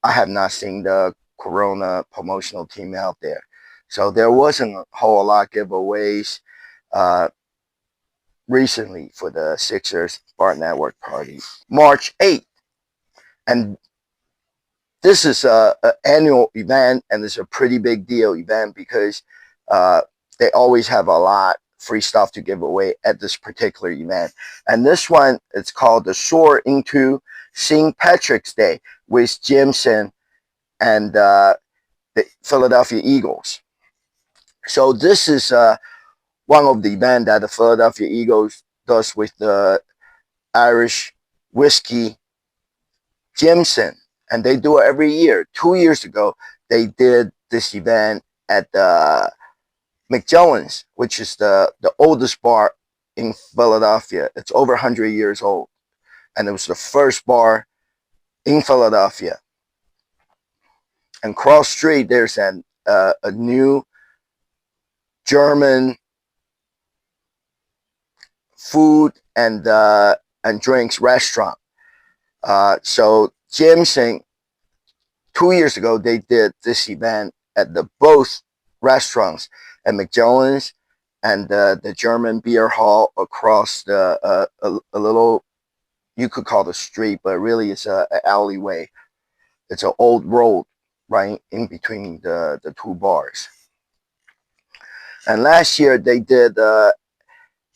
I have not seen the Corona promotional team out there. So there wasn't a whole lot of giveaways recently for the Sixers Bart Network party. March 8th. And this is an annual event, and it's a pretty big deal event because they always have a lot free stuff to give away at this particular event. And this one, it's called the Soar into St. Patrick's Day with Jimson and the Philadelphia Eagles. So this is one of the events that the Philadelphia Eagles does with the Irish whiskey Jimson, and they do it every year. 2 years ago, they did this event at the McJones, which is the oldest bar in Philadelphia. It's over 100 years old, and it was the first bar in Philadelphia. And cross street, there's a new German food and drinks restaurant. So Jimson, 2 years ago, they did this event at the both restaurants at McJones and the German beer hall across a little, you could call it a street, but really it's an alleyway. It's an old road right in between the two bars. And last year they did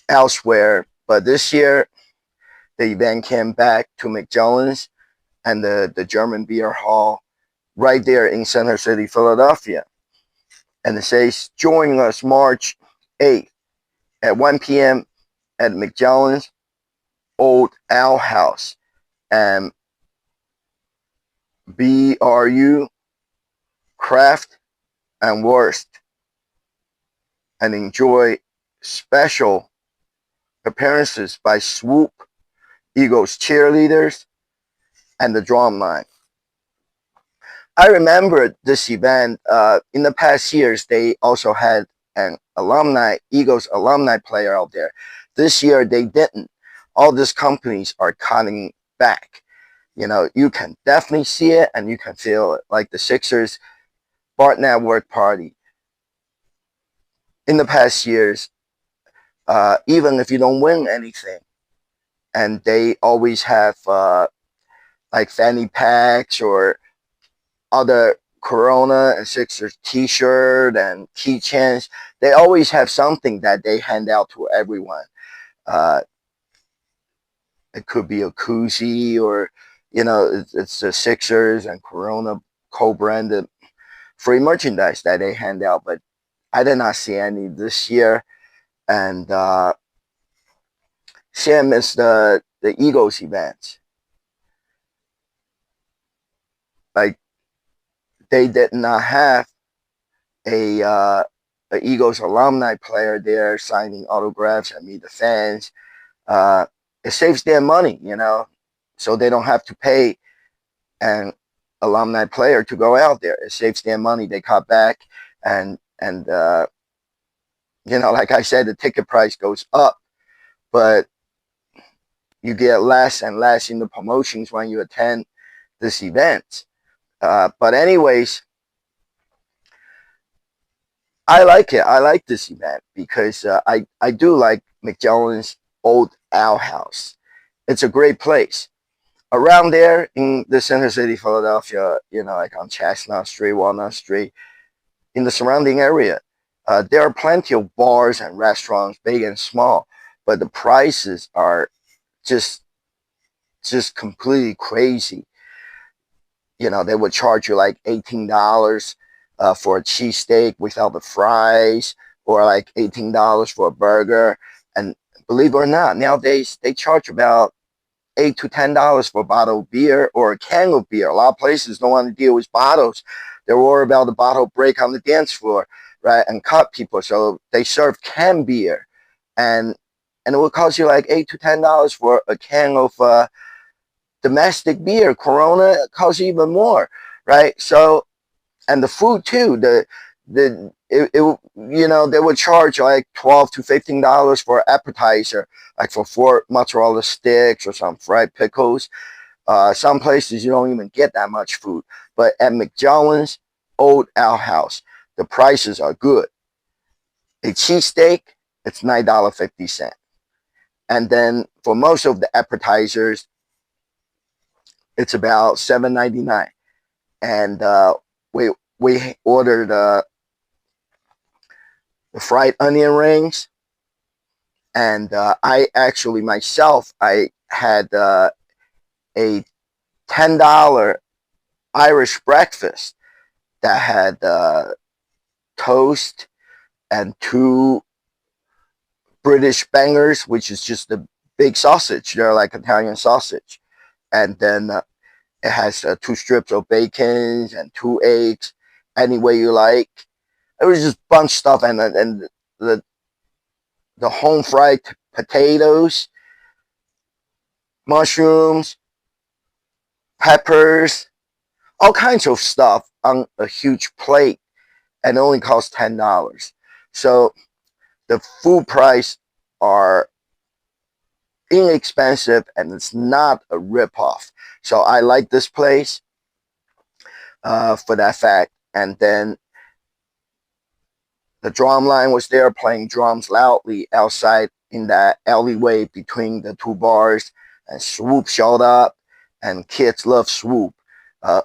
elsewhere, but this year the event came back to McJones and the German beer hall right there in Center City, Philadelphia. And it says, join us March 8th at 1 p.m. at McJones Old Owl House and BRU Craft and Wurst, and enjoy special appearances by Swoop, Eagles cheerleaders, and the drumline. I remember this event in the past years. They also had an Eagles alumni player out there. This year they didn't. All these companies are cutting back. You know, you can definitely see it and you can feel it. Like the Sixers Bart Network party. In the past years, even if you don't win anything, and they always have like fanny packs or other Corona and Sixers t-shirt and keychains. They always have something that they hand out to everyone. It could be a koozie, or you know, it's the Sixers and Corona co-branded free merchandise that they hand out. But I did not see any this year, and same as the Eagles events. Like, they did not have a Eagles alumni player there signing autographs and meet the fans. It saves them money, you know, so they don't have to pay an alumni player to go out there. It saves them money. They cut back, and you know, like I said, the ticket price goes up, but you get less and less in the promotions when you attend this event. But anyways, I like it. I like this event because I do like McJones Old Owl House. It's a great place. Around there in the Center City, Philadelphia, you know, like on Chestnut Street, Walnut Street, in the surrounding area, there are plenty of bars and restaurants, big and small, but the prices are just completely crazy. You know, they would charge you like $18 for a cheesesteak without the fries, or like $18 for a burger. And believe it or not, nowadays they charge about $8 to $10 for a bottle of beer or a can of beer. A lot of places don't want to deal with bottles. They're worried about the bottle break on the dance floor. right? And cup people, so they serve canned beer, and it will cost you like $8 to $10 for a can of domestic beer. Corona costs even more, right? So, and the food too. They would charge like $12 to $15 for appetizer, like for 4 mozzarella sticks or some fried pickles. Some places you don't even get that much food, but at McJollins, Old Owl House, the prices are good. A cheesesteak, it's $9.50, and then for most of the appetizers, it's about $7.99. And we ordered the fried onion rings, and I actually myself I had a $10 Irish breakfast that had toast and 2 British bangers, which is just a big sausage. They're like Italian sausage, and then it has 2 strips of bacon and 2 eggs, any way you like. It was just bunch stuff, and the home fried potatoes, mushrooms, peppers, all kinds of stuff on a huge plate, and it only costs $10. So the food price are inexpensive, and it's not a ripoff. So I like this place for that fact. And then the drum line was there playing drums loudly outside in that alleyway between the 2 bars, and Swoop showed up, and kids love Swoop.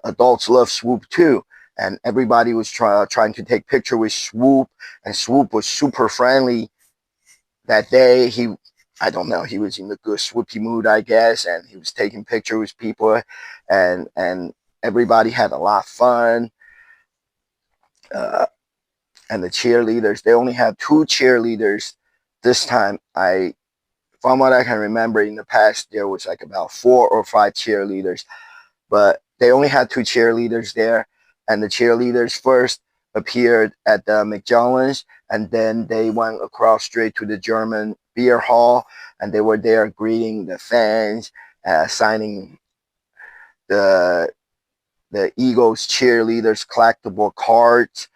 Adults love Swoop too, and everybody was trying to take picture with Swoop, and Swoop was super friendly that day. I don't know, he was in the good swoopy mood, I guess, and he was taking pictures with people, and everybody had a lot of fun. And the cheerleaders, they only had 2 cheerleaders this time. From what I can remember, in the past there was like about 4 or 5 cheerleaders, but they only had 2 cheerleaders there. And the cheerleaders first appeared at the McJollins, and then they went across straight to the German beer hall, and they were there greeting the fans, signing the Eagles cheerleaders collectible cards.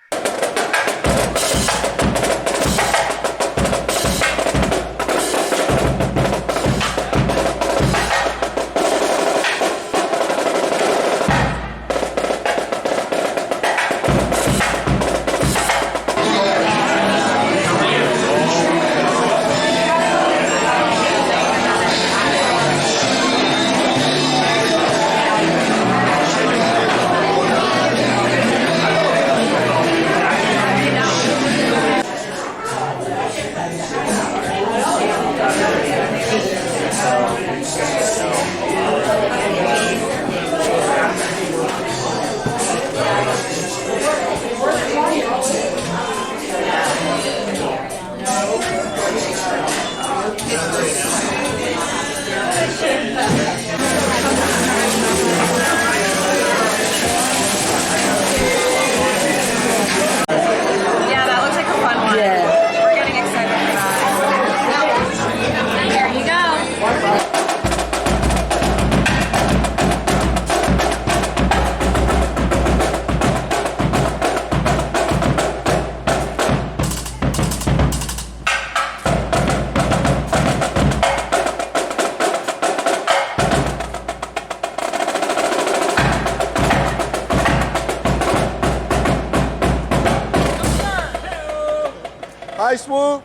Hi, Swoop.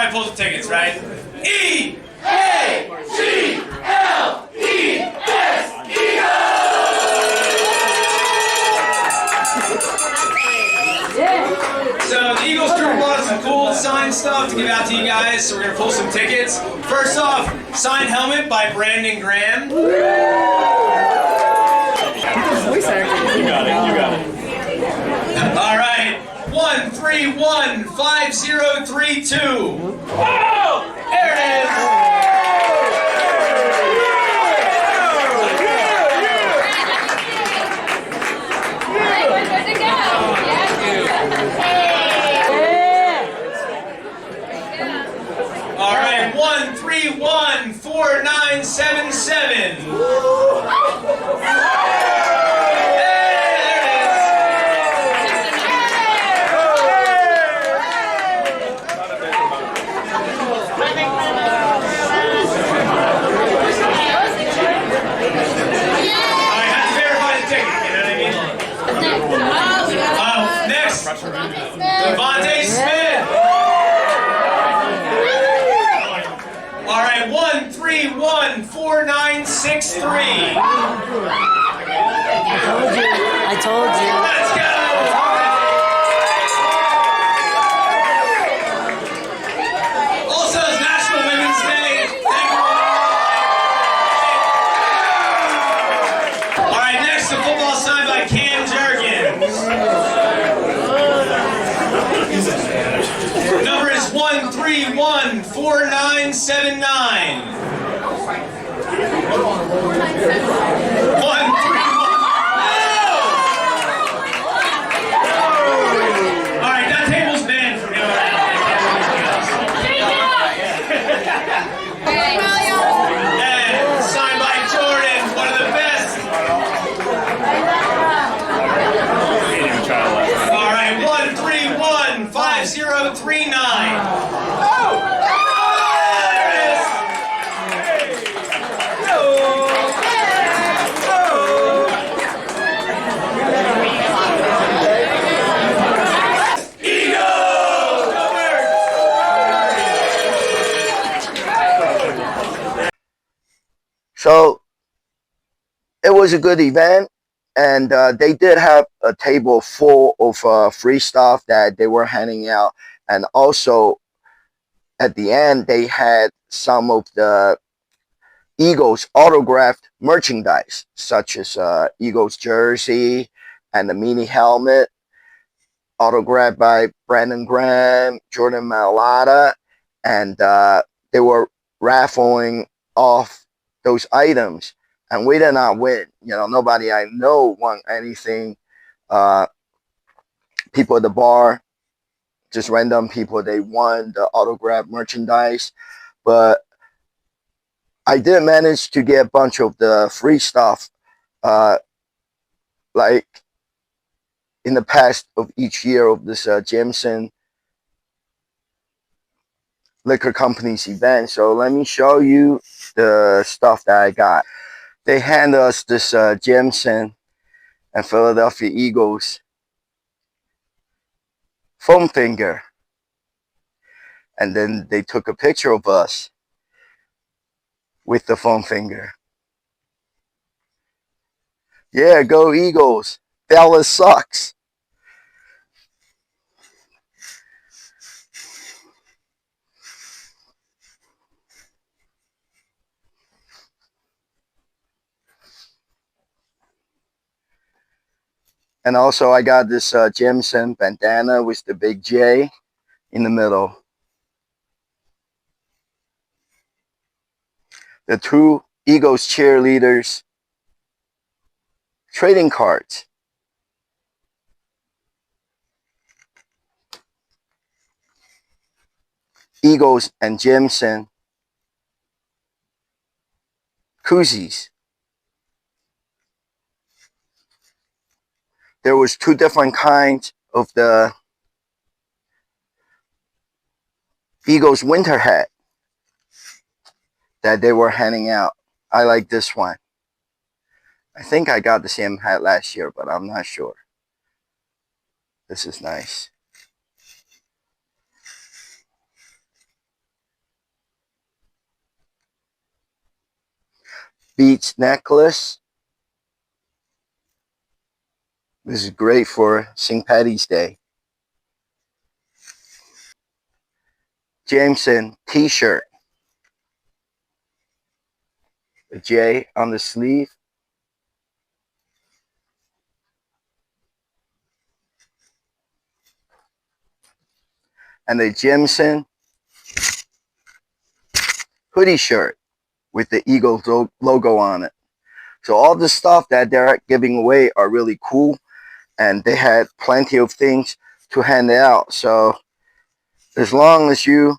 Everybody pulls the tickets, right? E-A-G-L-E-S, So the Eagles crew brought some cool signed stuff to give out to you guys, so we're going to pull some tickets. First off, signed helmet by Brandon Graham. You got it. All right, 1315032. Oh, there it is. All right, 1314977. Devontae Smith. All right, 1314963. I told you. Let's go. Also, it's National Women's Day. Thank you. All right, next, the football signed by Cam Jurgens. Number is 1314979. 131. All right, that table's banned from going And signed by Jordan, one of the best. All right, 1315039. So it was a good event, and they did have a table full of free stuff that they were handing out, and also at the end they had some of the Eagles autographed merchandise, such as Eagles jersey and the mini helmet, autographed by Brandon Graham, Jordan Mailata, and they were raffling off those items, and we did not win. You know, nobody I know won anything. People at the bar, just random people, they won the autographed merchandise, but I did manage to get a bunch of the free stuff, like in the past of each year of this Jameson Liquor Company's event. So let me show you the stuff that I got. They hand us this Jameson and Philadelphia Eagles foam finger, and then they took a picture of us with the foam finger. Yeah, go Eagles. Dalla sucks. And also I got this Jameson bandana with the big J in the middle. The two Eagles cheerleaders trading cards. Eagles and Jameson koozies. There was two different kinds of the Eagles winter hat that they were handing out. I like this one. I think I got the same hat last year, but I'm not sure. This is nice. beads necklace. This is great for St. Patty's Day. Jameson t-shirt. A J on the sleeve. And a Jameson hoodie shirt with the Eagles logo on it. So all the stuff that they're giving away are really cool, and they had plenty of things to hand out. So as long as you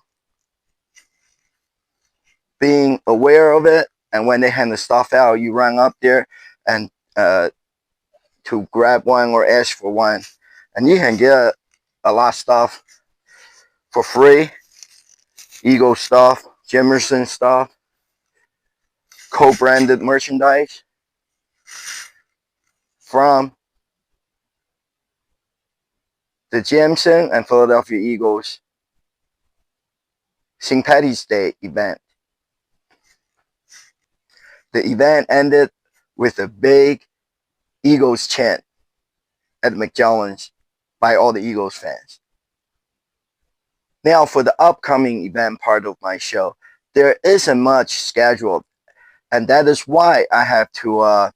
being aware of it, and when they hand the stuff out, you run up there and to grab one or ask for one, and you can get a lot of stuff for free. Eagle stuff, Jimerson stuff, co-branded merchandise from the Jameson and Philadelphia Eagles St. Patty's Day event. The event ended with a big Eagles chant at McJollins by all the Eagles fans. Now for the upcoming event part of my show, there isn't much scheduled, and that is why I have to,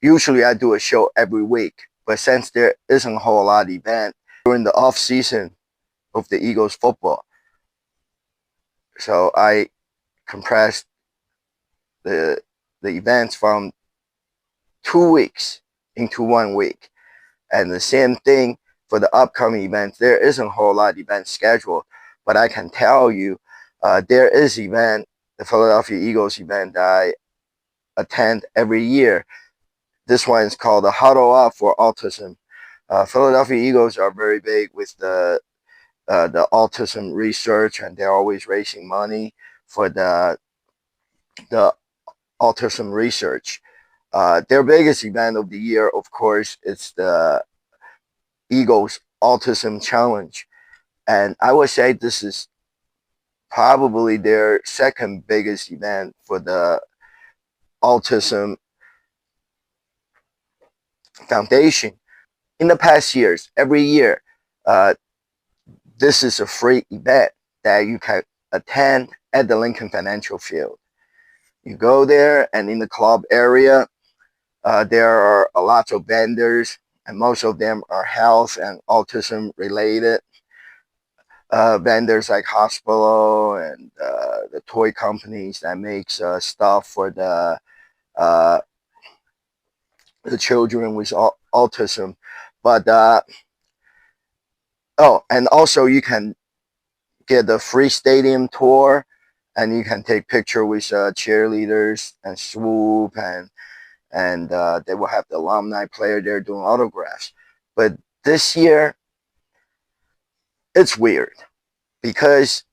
usually I do a show every week, but since there isn't a whole lot of event during the off season of the Eagles football, so I compressed the events from 2 weeks into 1 week. And the same thing for the upcoming events. There isn't a whole lot of events scheduled, but I can tell you there is event, the Philadelphia Eagles event that I attend every year. This one is called the Huddle Up for Autism. Philadelphia Eagles are very big with the autism research, and they're always raising money for the autism research. Their biggest event of the year, of course, is the Eagles Autism Challenge. And I would say this is probably their second biggest event for the Autism Foundation. In the past years, every year, this is a free event that you can attend at the Lincoln Financial Field. You go there, and in the club area, there are a lot of vendors, and most of them are health and autism related. Vendors like Hospital and the toy companies that makes stuff for the children with autism. But oh, and also you can get the free stadium tour, and you can take picture with cheerleaders and swoop, and they will have the alumni player there doing autographs. But this year, it's weird because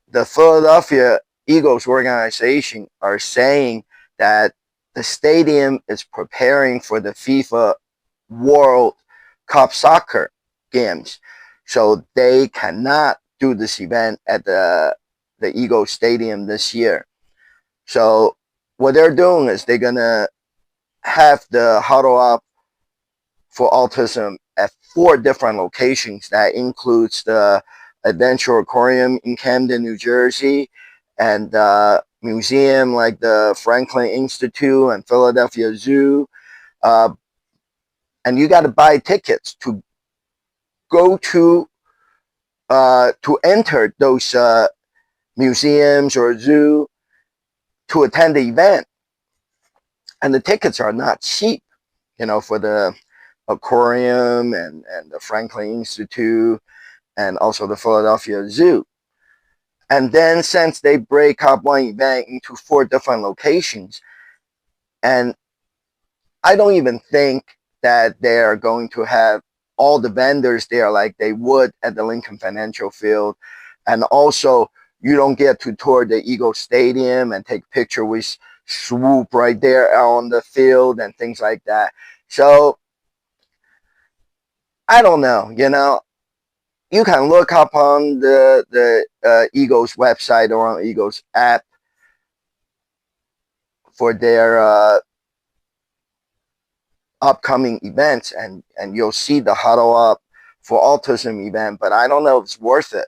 the Philadelphia Eagles organization are saying that the stadium is preparing for the FIFA World Cup soccer games. So they cannot do this event at the Eagles Stadium this year. So what they're doing is they're going to have the Huddle Up for Autism at 4 different locations. That includes the Adventure Aquarium in Camden, New Jersey, and museum like the Franklin Institute and Philadelphia Zoo. And you got to buy tickets to go to enter those museums or zoo to attend the event. And the tickets are not cheap, for the aquarium and the Franklin Institute and also the Philadelphia Zoo. And then since they break up one event into 4 different locations, and I don't even think that they are going to have all the vendors there like they would at the Lincoln Financial Field. And also, you don't get to tour the Eagle Stadium and take picture with swoop right there on the field and things like that. So I don't know, you can look up on the Eagles website or on Eagles app for their upcoming events, and you'll see the huddle up for autism event, but I don't know if it's worth it,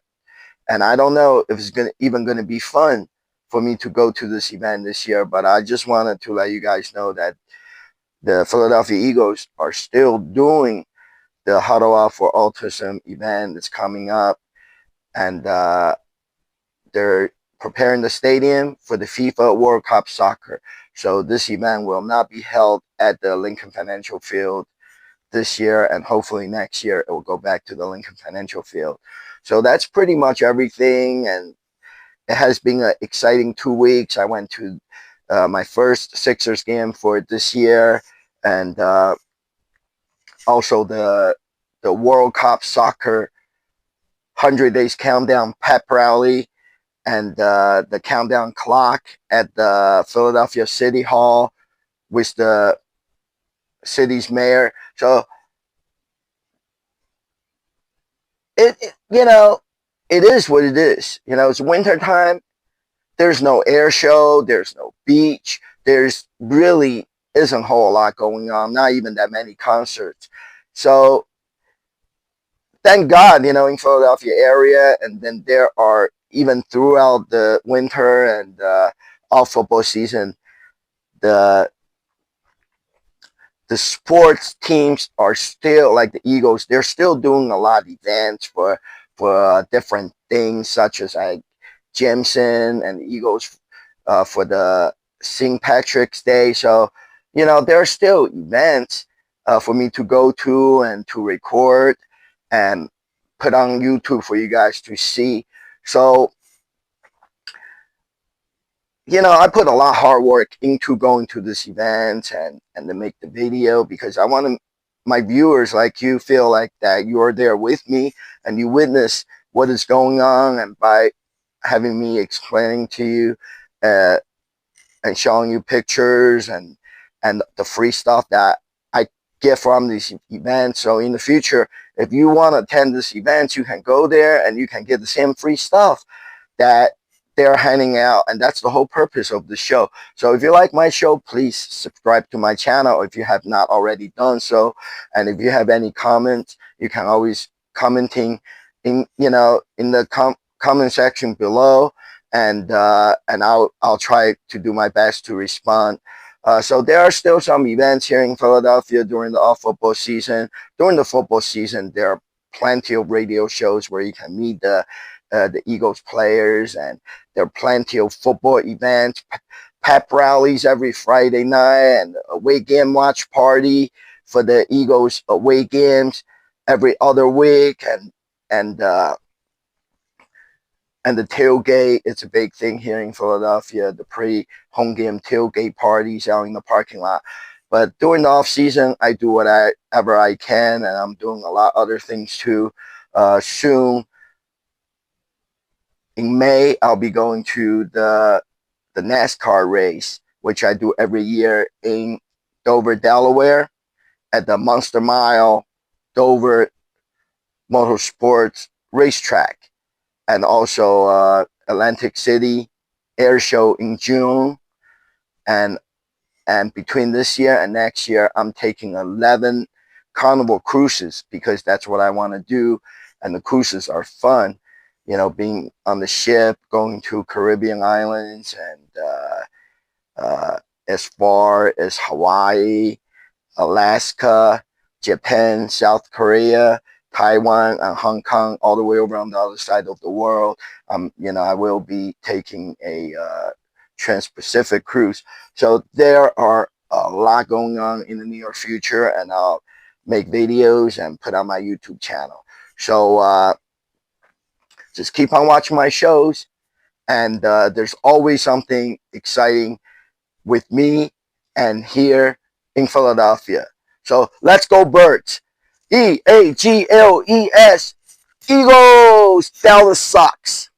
and I don't know if it's even gonna be fun for me to go to this event this year. But I just wanted to let you guys know that the Philadelphia Eagles are still doing the huddle up for autism event that's coming up, and they're preparing the stadium for the FIFA World Cup soccer. So this event will not be held at the Lincoln Financial Field this year, and hopefully next year it will go back to the Lincoln Financial Field. So that's pretty much everything, and it has been an exciting 2 weeks. I went to my first Sixers game for this year, and also the World Cup soccer 100 days countdown pep rally, and the countdown clock at the Philadelphia City Hall with the city's mayor. So it it is what it is. It's winter time. There's no air show. There's no beach. There's really isn't a whole lot going on. Not even that many concerts. So thank God, in Philadelphia area, and then there are even throughout the winter and all football season, the sports teams are still like the Eagles. They're still doing a lot of events for different things, such as like Jimson and the Eagles for the St. Patrick's Day. So there are still events for me to go to and to record and put on YouTube for you guys to see. So I put a lot of hard work into going to this event and to make the video, because I want my viewers like you feel like that you are there with me and you witness what is going on, and by having me explaining to you and showing you pictures and the free stuff that I get from these events. So in the future, if you want to attend this event, you can go there and you can get the same free stuff that they're handing out, and that's the whole purpose of the show. So if you like my show, please subscribe to my channel if you have not already done so. And if you have any comments, you can always commenting in the comment section below, and I'll try to do my best to respond. So there are still some events here in Philadelphia during the football season. During the football season, there are plenty of radio shows where you can meet the Eagles players, and there are plenty of football events, pep rallies every Friday night, and away game watch party for the Eagles away games every other week, and the tailgate. It's a big thing here in Philadelphia, the pre-home game tailgate parties out in the parking lot. But during the off season, I do whatever I can, and I'm doing a lot of other things too. Soon in May, I'll be going to the NASCAR race, which I do every year in Dover, Delaware, at the Monster Mile Dover Motorsports Racetrack, and also Atlantic City Air Show in June. And between this year and next year, I'm taking 11 Carnival cruises, because that's what I want to do, and the cruises are fun. Being on the ship, going to Caribbean islands, and as far as Hawaii, Alaska, Japan, South Korea, Taiwan, and Hong Kong, all the way over on the other side of the world. I will be taking a Trans-Pacific cruise. So there are a lot going on in the near future, and I'll make videos and put on my YouTube channel. So just keep on watching my shows, and there's always something exciting with me and here in Philadelphia. So let's go Birds. E-A-G-L-E-S. Eagles. Dalla sucks.